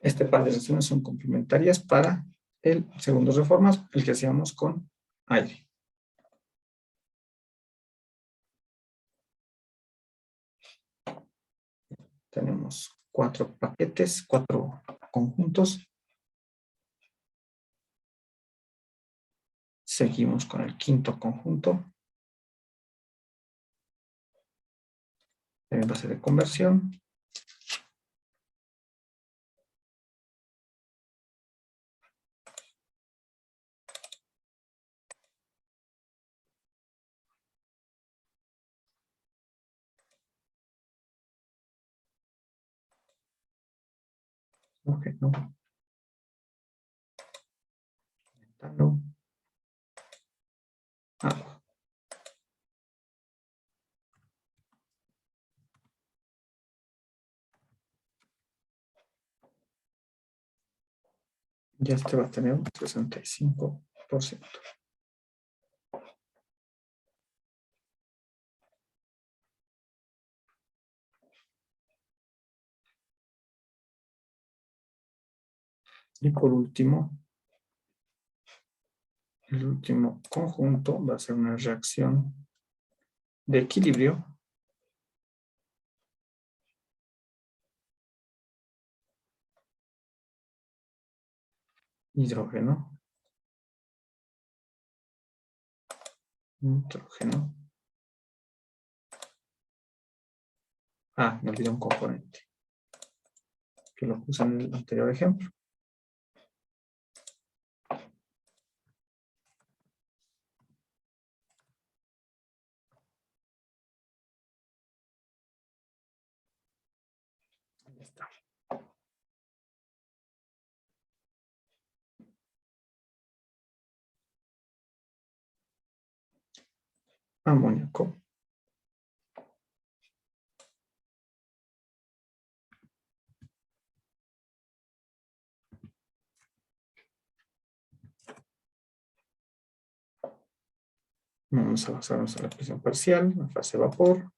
Este par de reacciones son complementarias para el segundo reformas, el que hacíamos con aire. Tenemos 4 paquetes, 4 conjuntos. Seguimos con el quinto conjunto. En base de conversión. Hidrógeno. Metano. Agua. Ya este va a tener un 65%. Y por último, el último conjunto va a ser una reacción de equilibrio. Hidrógeno. Nitrógeno. Ah, me olvidé un componente, que lo puse en el anterior ejemplo. Ahí está. Amoníaco. Vamos a basarnos en la presión parcial, la fase de vapor.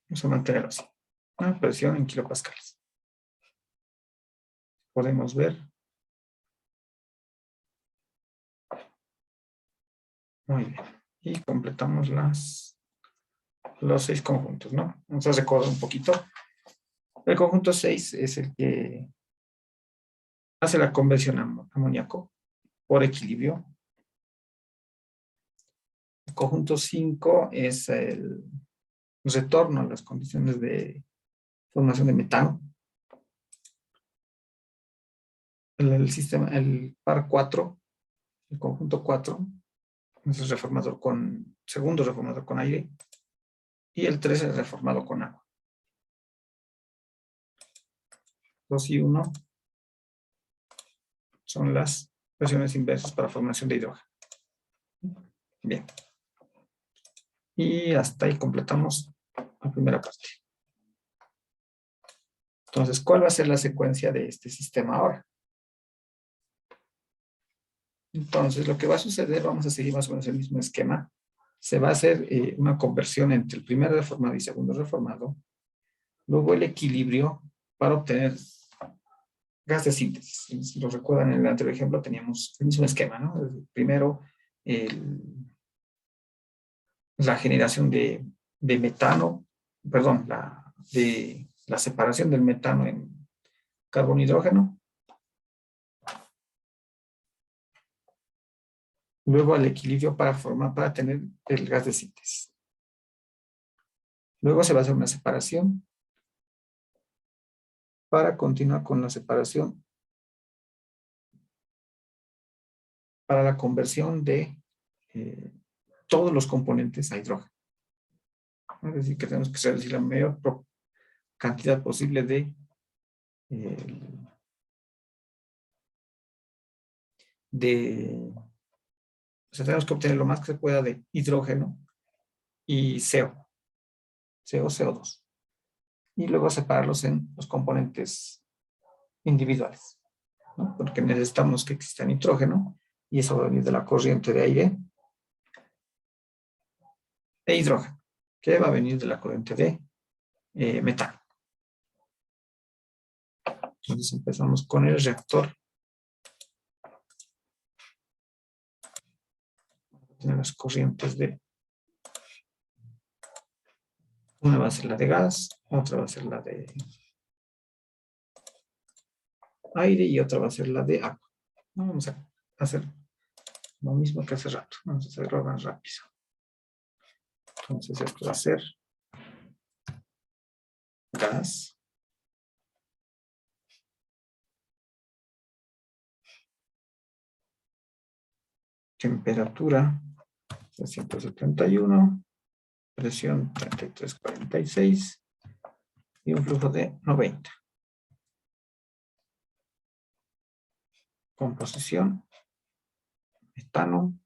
Vamos a mantenerlo así. Una presión en kilopascales. Podemos ver. Muy bien. Y completamos los 6 conjuntos, ¿no? Vamos a recordar un poquito. El conjunto 6 es el que hace la conversión a amoníaco por equilibrio. El conjunto 5 es el retorno a las condiciones de formación de metano. El sistema, el par 4, el conjunto 4, es el reformador segundo reformador con aire, y el 3 es reformado con agua. 2 y 1 son las presiones inversas para formación de hidrógeno. Bien. Y hasta ahí completamos la primera parte. Entonces, ¿cuál va a ser la secuencia de este sistema ahora? Entonces, lo que va a suceder, vamos a seguir más o menos el mismo esquema. Se va a hacer una conversión entre el primer reformado y segundo reformado. Luego el equilibrio para obtener gas de síntesis. Si lo recuerdan, en el anterior ejemplo teníamos el mismo esquema, ¿no? Primero, la generación de metano, perdón, la separación del metano en carbono e hidrógeno. Luego el equilibrio para tener el gas de síntesis. Luego se va a hacer una separación para continuar con la separación para la conversión de todos los componentes a hidrógeno. Es decir, que tenemos que reducir la mayor cantidad posible o sea, tenemos que obtener lo más que se pueda de hidrógeno y CO2. Y luego separarlos en los componentes individuales, ¿no? Porque necesitamos que exista nitrógeno, y eso va a venir de la corriente de aire, e hidrógeno, que va a venir de la corriente de metano. Entonces empezamos con el reactor. Tiene las corrientes de... Una va a ser la de gas, otra va a ser la de aire y otra va a ser la de agua. Vamos a hacer lo mismo que hace rato. Vamos a hacerlo más rápido. Entonces esto va a ser gas. Temperatura 371. Presión 3346. y un flujo de 90. Composición, metano,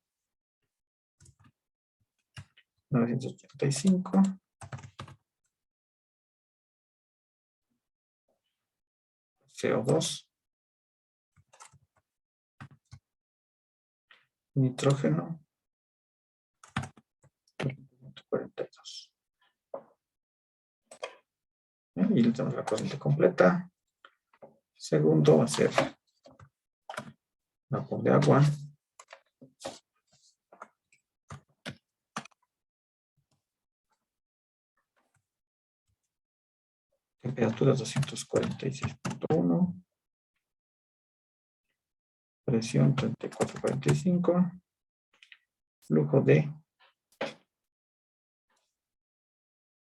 985. CO2. Nitrógeno. 42. Y le damos la corriente completa. Segundo va a ser vapor de agua. Temperatura 246.1. Presión 3445. Flujo de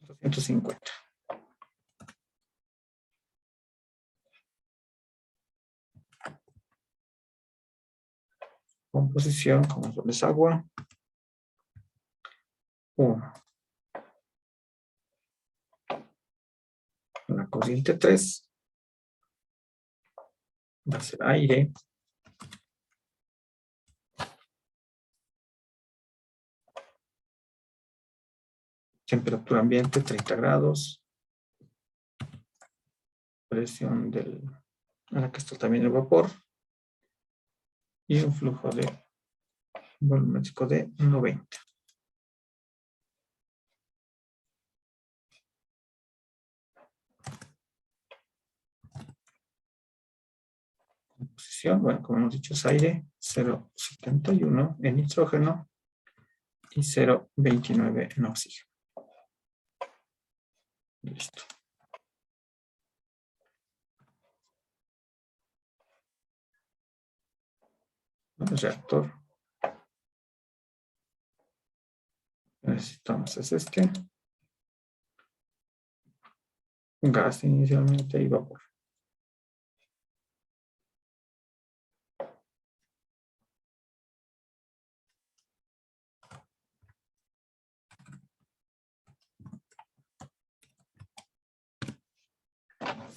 250. Composición, como solo es agua. 1. La corriente 3. Va a ser aire. Temperatura ambiente 30 grados. Presión del... Ahora que está también el vapor. Y un flujo de volumétrico de 90. Composición, bueno, como hemos dicho, es aire 0,71 en nitrógeno y 0,29 en oxígeno. Listo. El reactor que necesitamos es este. Gas inicialmente y vapor.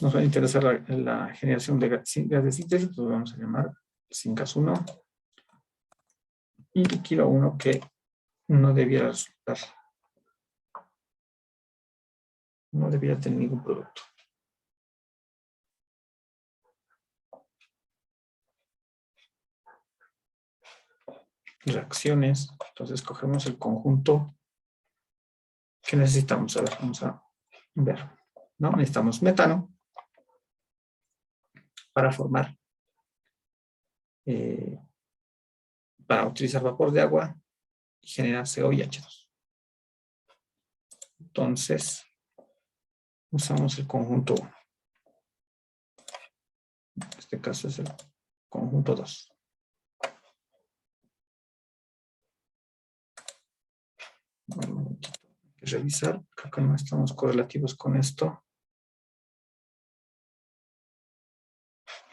Nos va a interesar la generación de gas de síntesis, pues vamos a llamar sin gas 1 y líquido 1 que no debiera resultar. No debiera tener ningún producto. Reacciones. Entonces cogemos el conjunto que necesitamos. A ver, vamos a ver. ¿No? Necesitamos metano para formar, para utilizar vapor de agua y generar CO y H2. Entonces, usamos el conjunto 1. En este caso es el conjunto 2. Bueno, hay que revisar, creo que no estamos correlativos con esto.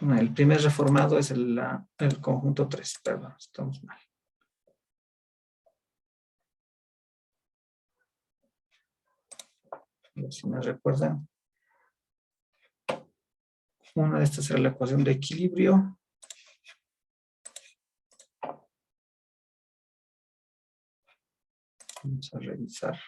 El primer reformado es el conjunto 3, perdón, estamos mal. Si me recuerdan, una de estas era la ecuación de equilibrio. Vamos a revisar.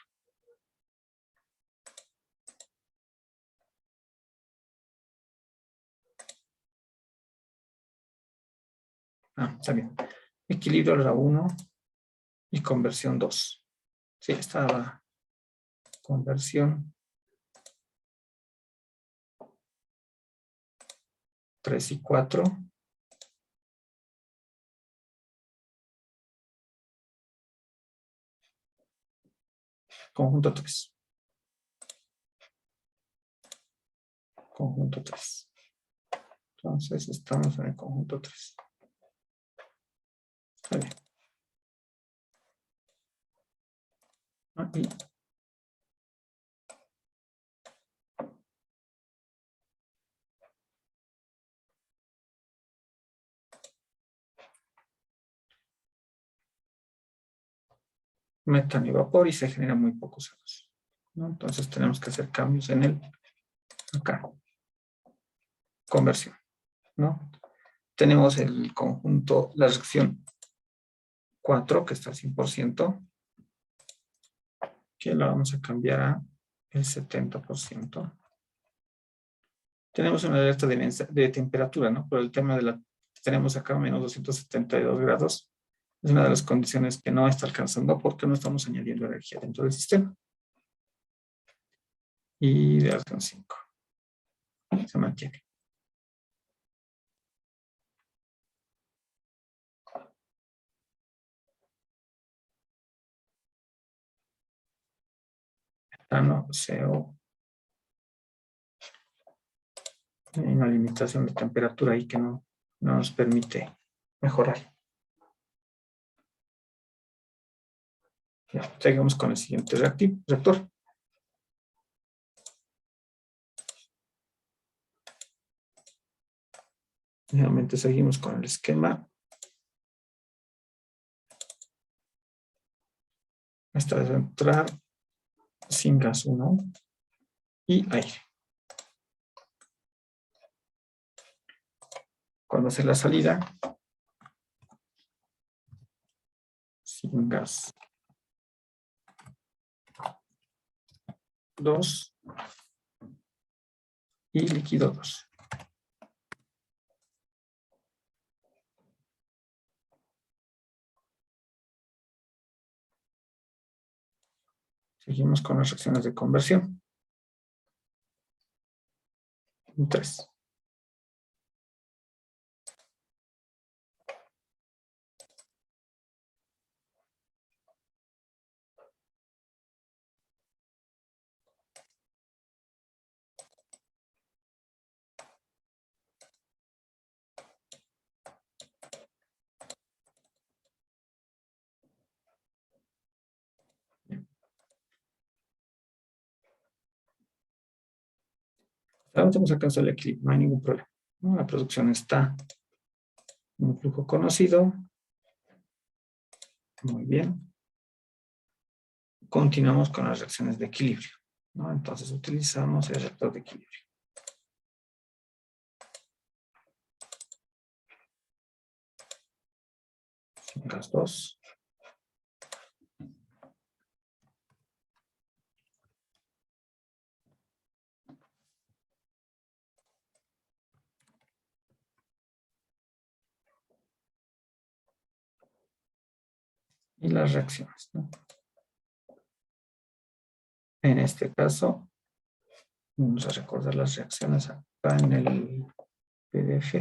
Está bien. Equilibrio era 1 y conversión 2. Sí, estaba conversión 3 y 4. Conjunto 3. Conjunto 3. Entonces estamos en el conjunto 3. Está bien. Y metano y vapor y se genera muy pocos CO2, ¿no? Entonces tenemos que hacer cambios en el acá, conversión, ¿no? Tenemos el conjunto, la reacción 4, que está al 100%, que la vamos a cambiar a el 70%. Tenemos una alerta de temperatura, ¿no? Por el tema de tenemos acá menos 272 grados. Es una de las condiciones que no está alcanzando porque no estamos añadiendo energía dentro del sistema. Y de reacción 5. Se mantiene. Metano, CO. Hay una limitación de temperatura ahí que no nos permite mejorar. Ya, seguimos con el siguiente reactor. Nuevamente seguimos con el esquema. Esta vez va a entrar sin gas 1 y aire. Cuando hace la salida, sin gas 2 y líquido 2. Seguimos con las reacciones de conversión. 3. Ahora vamos a alcanzar el equilibrio, no hay ningún problema, ¿no? La producción está en un flujo conocido. Muy bien. Continuamos con las reacciones de equilibrio, ¿no? Entonces utilizamos el reactor de equilibrio. Gas 2. Y las reacciones, ¿no? En este caso, vamos a recordar las reacciones acá en el PDF.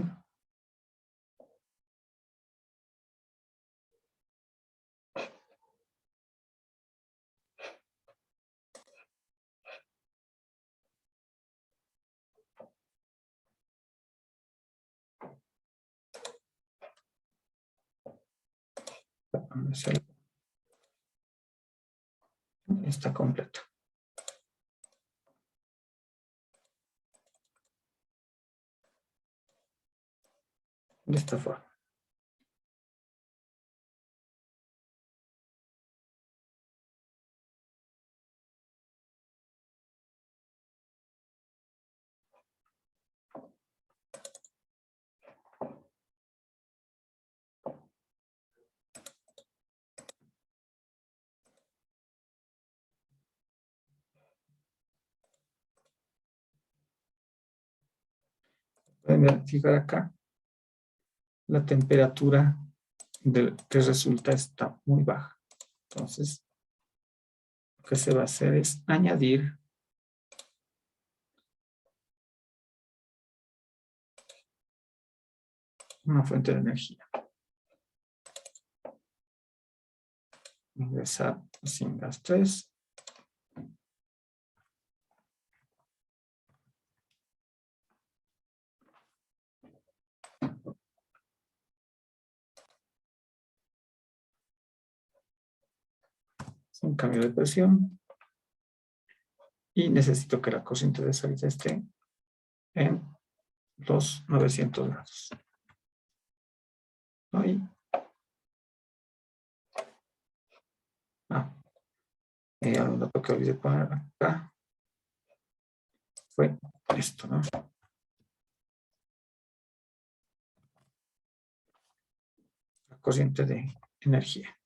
Está completo. De esta forma. Pueden verificar acá la temperatura que resulta está muy baja. Entonces, lo que se va a hacer es añadir una fuente de energía. Ingresar sin gas 3. Un cambio de presión. Y necesito que la corriente de salida esté en los 900 grados. Ahí. Un dato que olvidé poner acá fue esto, ¿no? La corriente de energía.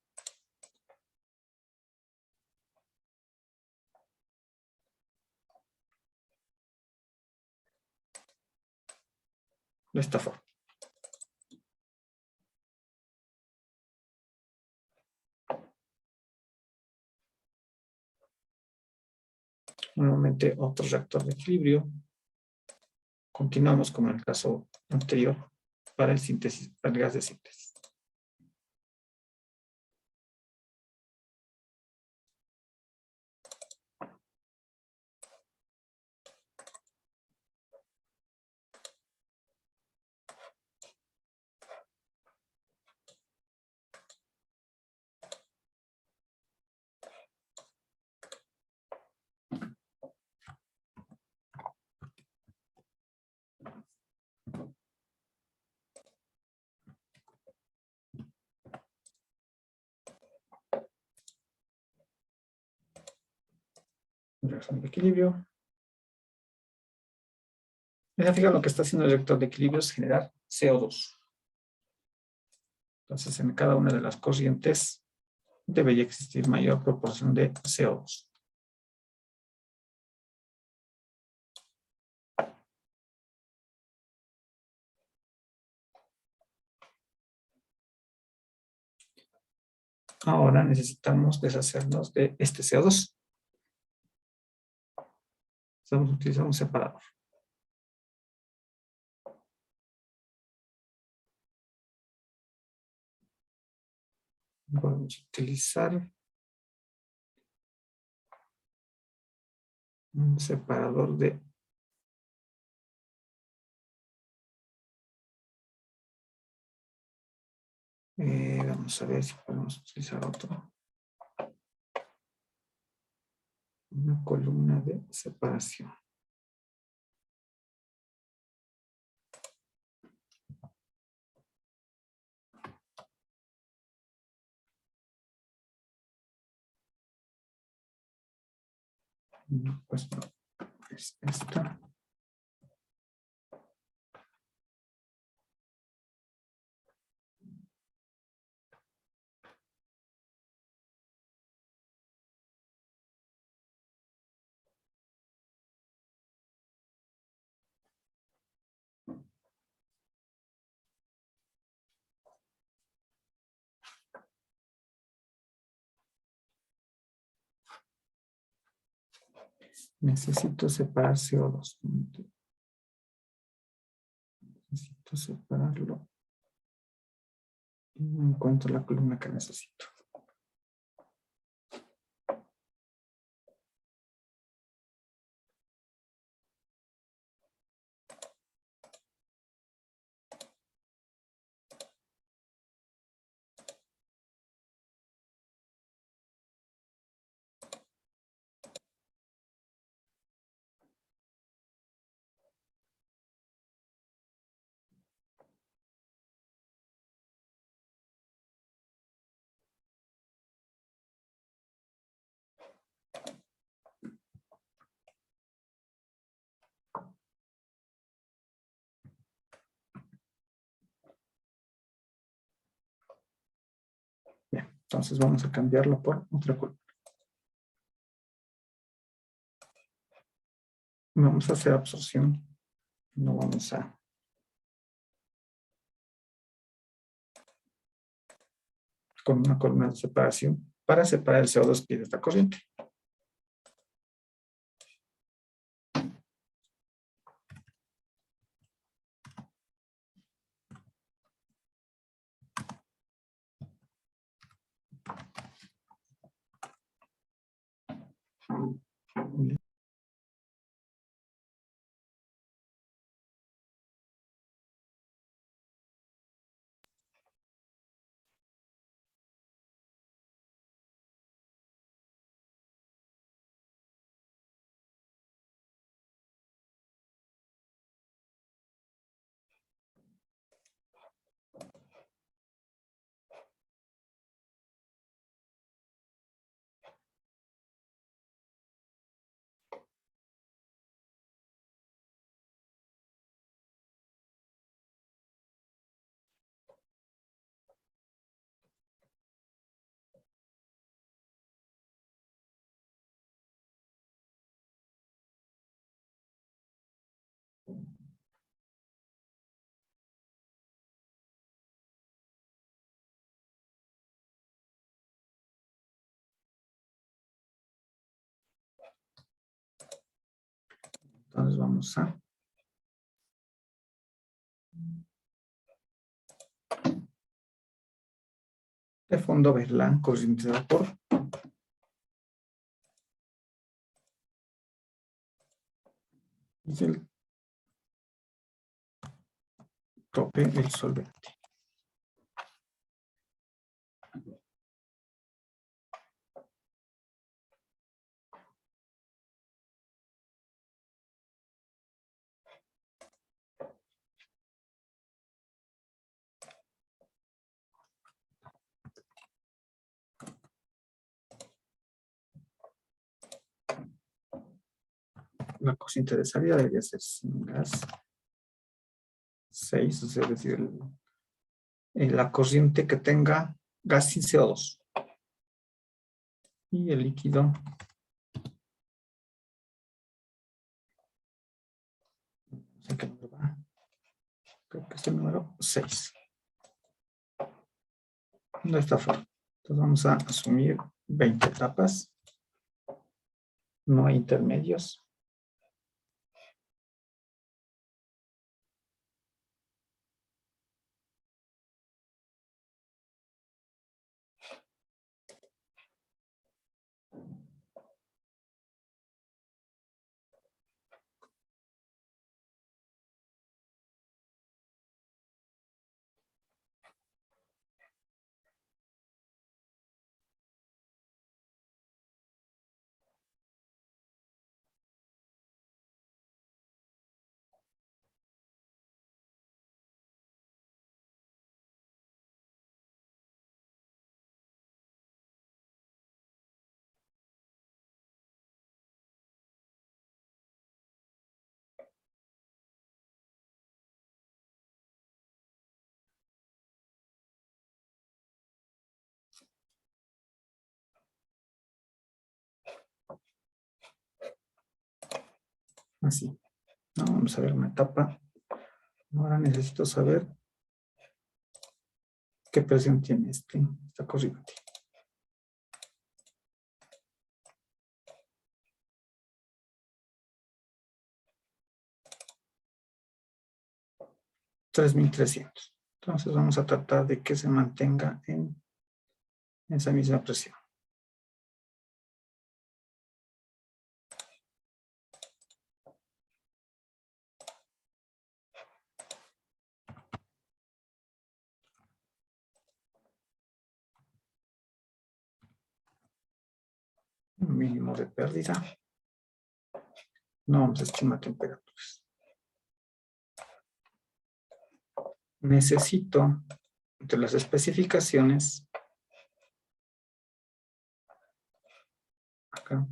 De esta forma. Nuevamente otro reactor de equilibrio. Continuamos con el caso anterior para el gas de síntesis. Reacción de equilibrio. Fíjate, lo que está haciendo el reactor de equilibrio es generar CO2. Entonces, en cada una de las corrientes debería existir mayor proporción de CO2. Ahora necesitamos deshacernos de este CO2. Vamos a utilizar un separador. Vamos a utilizar un separador de vamos a ver si podemos utilizar otro. Una columna de separación. Pues no, es esta. Necesito separar CO2. Necesito separarlo. Y no encuentro la columna que necesito. Bien, entonces vamos a cambiarlo por otra columna. Vamos a hacer absorción. No vamos a con una columna de separación para separar el CO2 que de esta corriente. Entonces vamos a de fondo ver la corriente de vapor. Y el tope del solvente. La corriente de salida debería ser sin gas 6, o sea, es decir, la corriente que tenga gas sin CO2. Y el líquido no sé qué número va. Creo que es el número 6. De esta forma. Entonces vamos a asumir 20 etapas. No hay intermedios. Así. No, vamos a ver una etapa. Ahora necesito saber qué presión tiene esta corriente. $3,300. Entonces vamos a tratar de que se mantenga en esa misma presión. Un mínimo de pérdida. No vamos a estimar temperaturas. Necesito, entre las especificaciones, acá,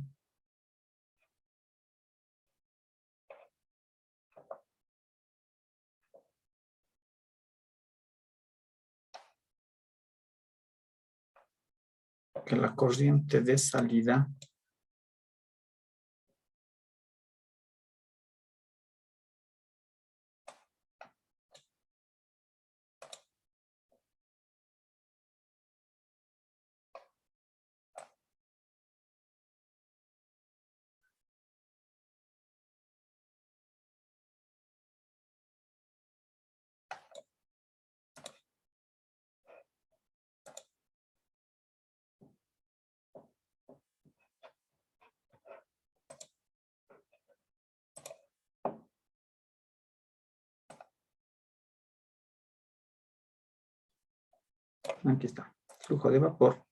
que la corriente de salida aquí está, flujo de vapor,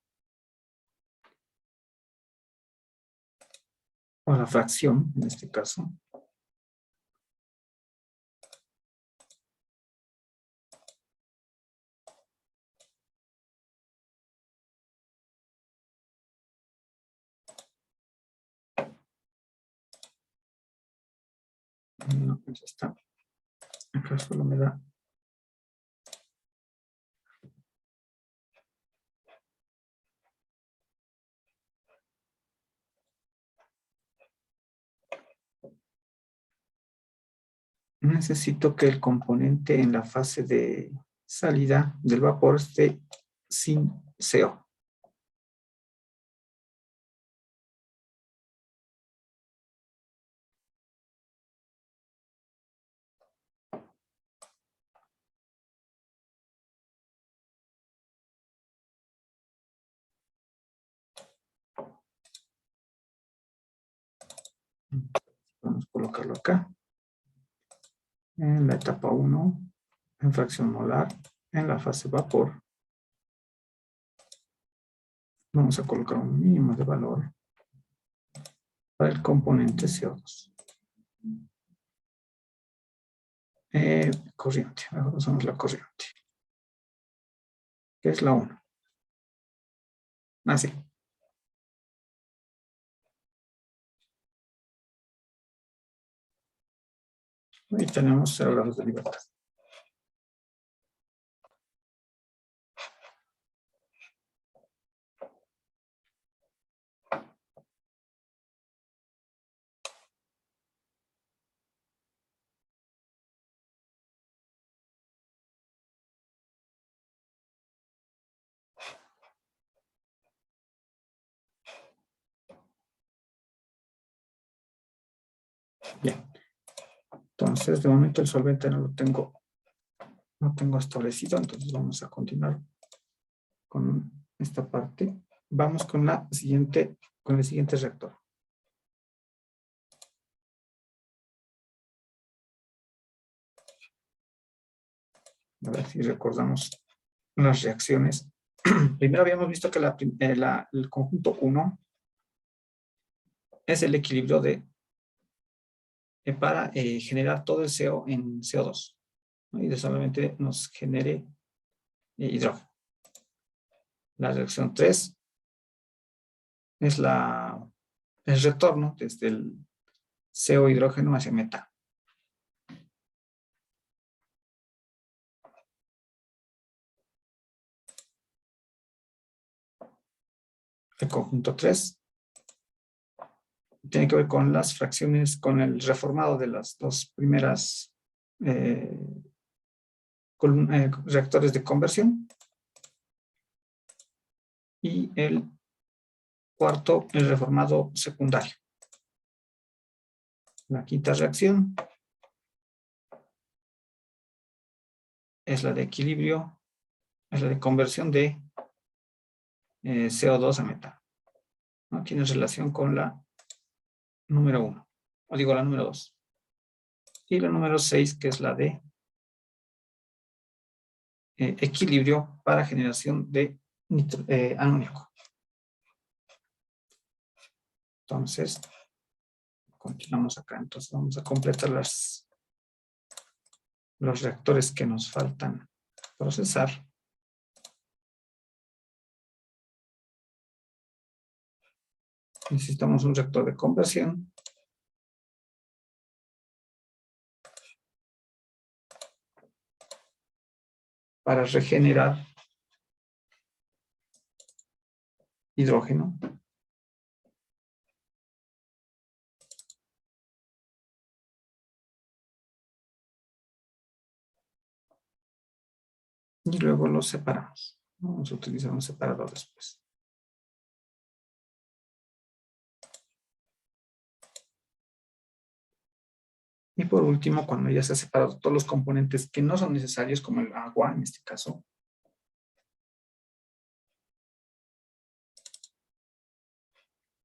o la fracción, en este caso, no, pues está, acá solo me da necesito que el componente en la fase de salida del vapor esté sin CO. Vamos a colocarlo acá. En la etapa 1, en fracción molar, en la fase vapor. Vamos a colocar un mínimo de valor para el componente CO2. Corriente, ahora usamos la corriente, que es la 1. Así. Y tenemos 0 grados de libertad. Bien. Entonces, de momento el solvente no lo tengo establecido, entonces vamos a continuar con esta parte. Vamos con el siguiente reactor. A ver si recordamos las reacciones. Primero habíamos visto que el conjunto 1 es el equilibrio para generar todo el CO en CO2, ¿no? Y de solamente nos genere hidrógeno. La reacción 3 es el retorno desde el CO hidrógeno hacia metano. El conjunto 3 tiene que ver con las fracciones, con el reformado de las dos primeras reactores de conversión. Y el cuarto, el reformado secundario. La quinta reacción es la de equilibrio, es la de conversión de CO2 a metano, ¿no? Tiene relación con la número 1, o digo la número 2. Y la número 6, que es la de equilibrio para generación de amonio. Entonces, continuamos acá. Entonces, vamos a completar los reactores que nos faltan procesar. Necesitamos un reactor de conversión. Para regenerar hidrógeno. Y luego los separamos. Vamos a utilizar un separador después. Y por último, cuando ya se ha separado todos los componentes que no son necesarios, como el agua en este caso,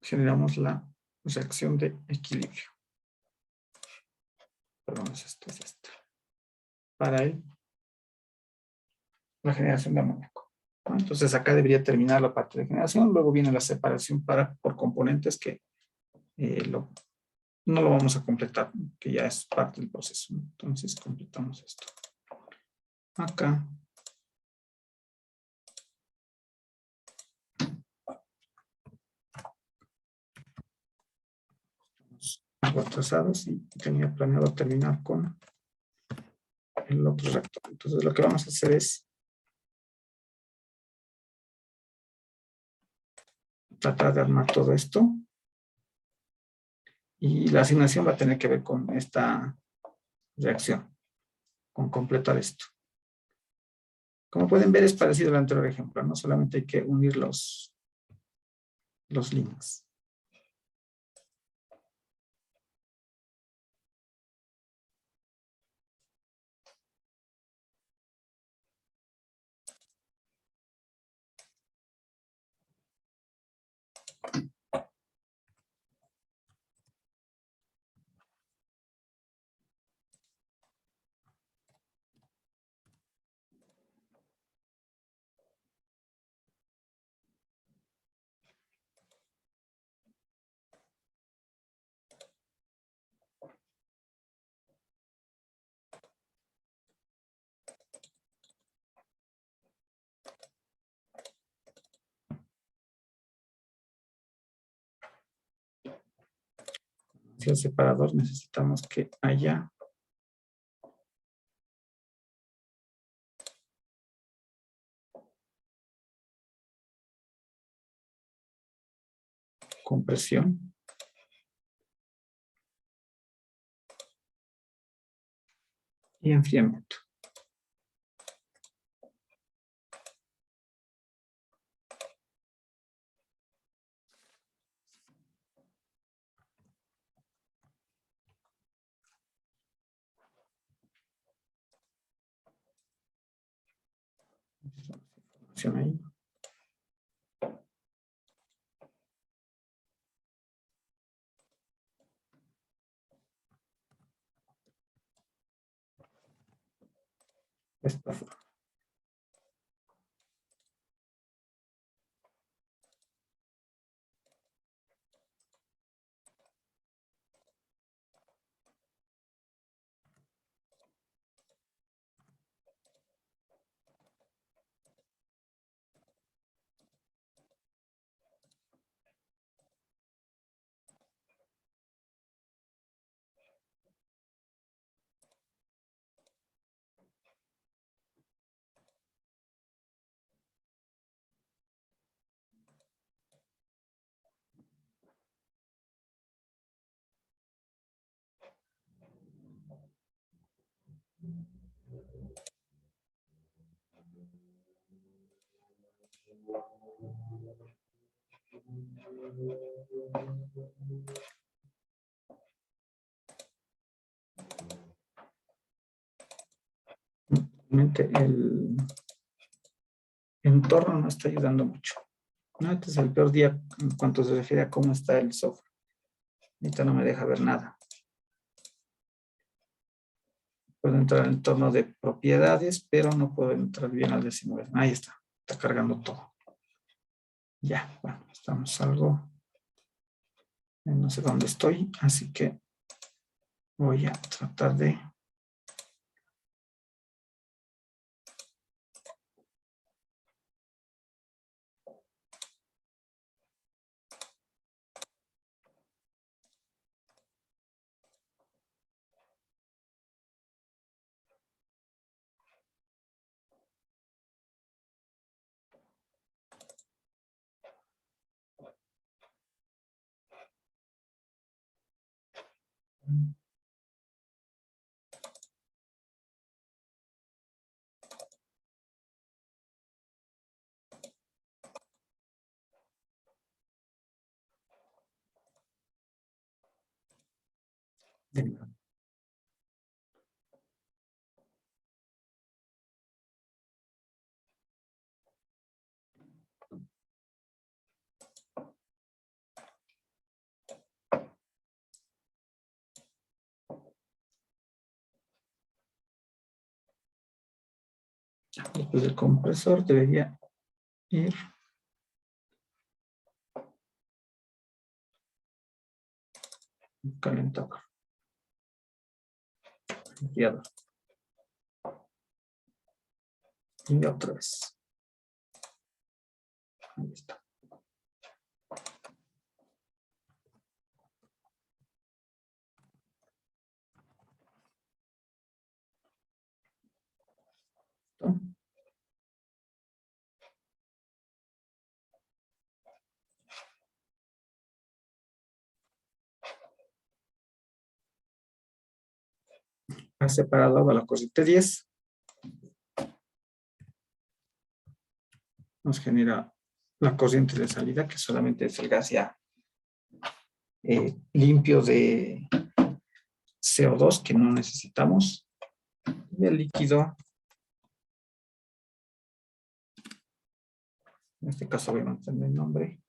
generamos la reacción de equilibrio. Perdón, es esta. Para la generación de amoníaco. Entonces acá debería terminar la parte de generación, luego viene la separación por componentes que no lo vamos a completar, que ya es parte del proceso. Entonces completamos esto. Acá. Algo atrasados y tenía planeado terminar con el otro reactor. Entonces lo que vamos a hacer es tratar de armar todo esto. Y la asignación va a tener que ver con esta reacción, con completar esto. Como pueden ver, es parecido al anterior ejemplo, ¿no? Solamente hay que unir los links. aquí el separador necesitamos que haya compresión y enfriamiento. Información ahí. Esta forma. Realmente el entorno no está ayudando mucho. No, este es el peor día en cuanto se refiere a cómo está el software. Ahorita no me deja ver nada. Puedo entrar al entorno de propiedades, pero no puedo entrar bien al de simulación. Ahí está cargando todo. Ya, bueno, estamos algo, no sé dónde estoy, así que voy a tratar de después del compresor debería ir un calentador, enfriador. Y otra vez. Ahí está. ¿Listo? Ha separado a la corriente 10. Nos genera la corriente de salida, que solamente es el gas ya limpio de CO2 que no necesitamos. Y el líquido, en este caso voy a mantener el nombre.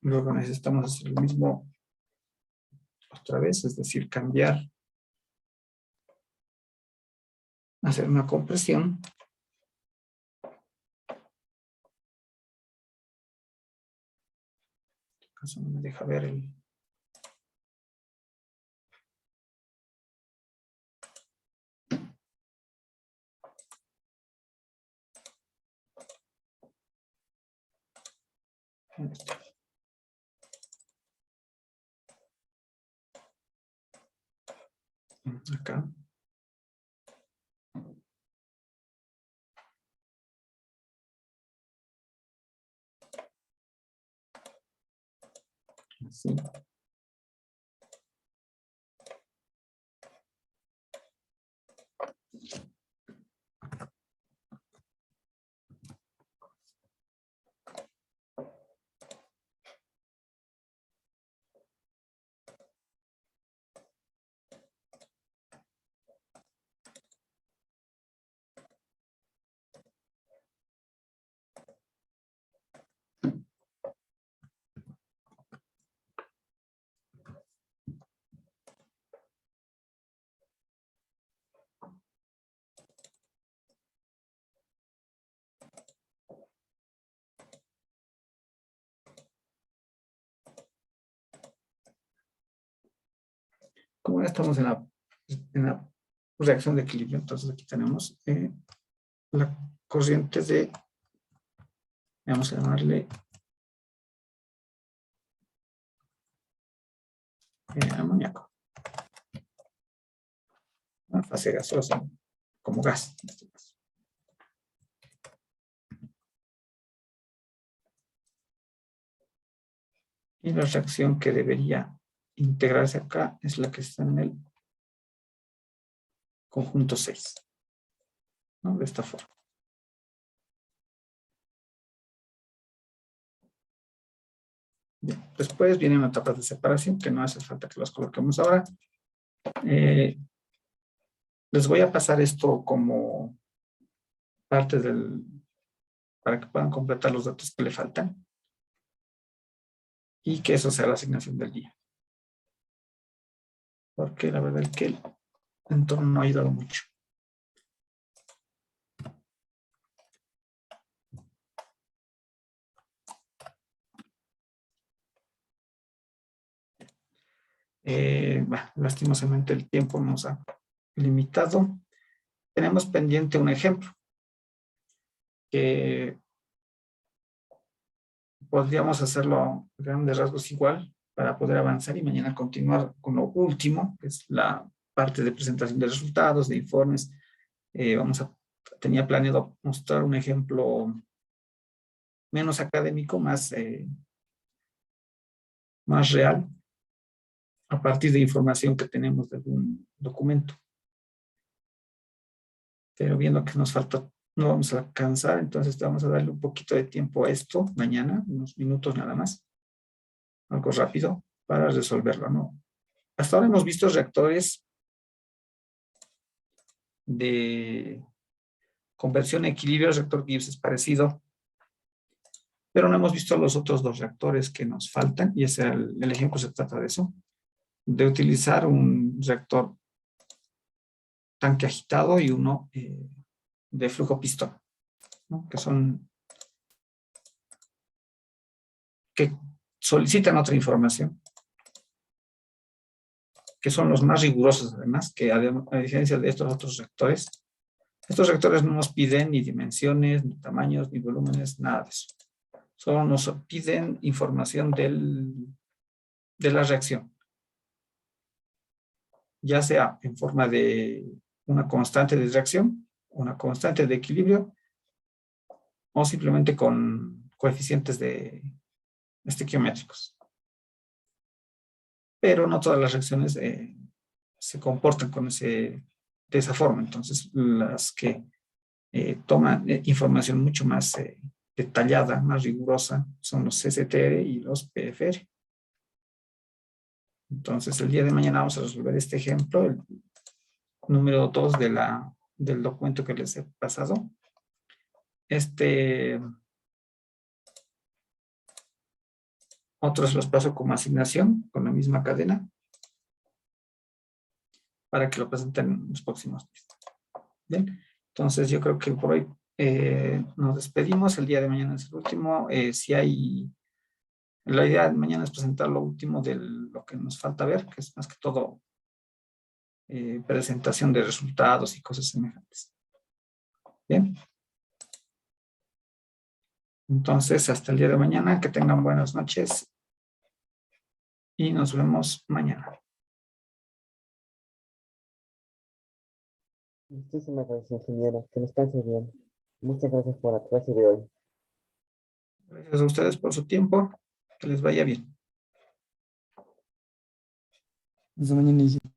Luego necesitamos hacer lo mismo otra vez, es decir, cambiar, hacer una compresión. En este caso no me deja ver el Acá. Así. Como ya estamos en la reacción de equilibrio, entonces aquí tenemos la corriente de, vamos a llamarle amoníaco. Una fase gaseosa, como gas en este caso. Y la reacción que debería integrarse acá es la que está en el conjunto 6, ¿no? De esta forma. Bien. Después vienen las etapas de separación, que no hace falta que las coloquemos ahora. Les voy a pasar esto como parte para que puedan completar los datos que le faltan. Y que eso sea la asignación del día. Porque la verdad es que el entorno no ha ayudado mucho. Bueno, lastimosamente el tiempo nos ha limitado. Tenemos pendiente un ejemplo que podríamos hacerlo a grandes rasgos igual para poder avanzar y mañana continuar con lo último, que es la parte de presentación de resultados, de informes. Tenía planeado mostrar un ejemplo menos académico, más real, a partir de información que tenemos de algún documento. Pero viendo que nos falta, no vamos a alcanzar, entonces vamos a darle un poquito de tiempo a esto mañana, unos minutos nada más, algo rápido, para resolverlo, ¿no? Hasta ahora hemos visto reactores de conversión a equilibrio. El reactor Gibbs es parecido, pero no hemos visto los otros dos reactores que nos faltan, y ese el ejemplo se trata de eso, de utilizar un reactor tanque agitado y uno de flujo pistón, ¿no? Que solicitan otra información, que son los más rigurosos además, que a diferencia de estos otros reactores no nos piden ni dimensiones, ni tamaños, ni volúmenes, nada de eso. Solo nos piden información de la reacción, ya sea en forma de una constante de reacción, una constante de equilibrio, o simplemente con coeficientes estequiométricos. Pero no todas las reacciones se comportan de esa forma. Entonces, las que toman información mucho más detallada, más rigurosa, son los CCTR y los PFR. Entonces, el día de mañana vamos a resolver este ejemplo, el número 2 del documento que les he pasado. Otros los paso como asignación, con la misma cadena, para que lo presenten en los próximos días. Bien, entonces yo creo que por hoy nos despedimos. El día de mañana es el último. La idea de mañana es presentar lo último de lo que nos falta ver, que es más que todo presentación de resultados y cosas semejantes. Bien. Entonces, hasta el día de mañana, que tengan buenas noches y nos vemos mañana. Muchísimas gracias, ingeniero. Que descanse bien. Muchas gracias por la clase de hoy. Gracias a ustedes por su tiempo. Que les vaya bien. Hasta mañana.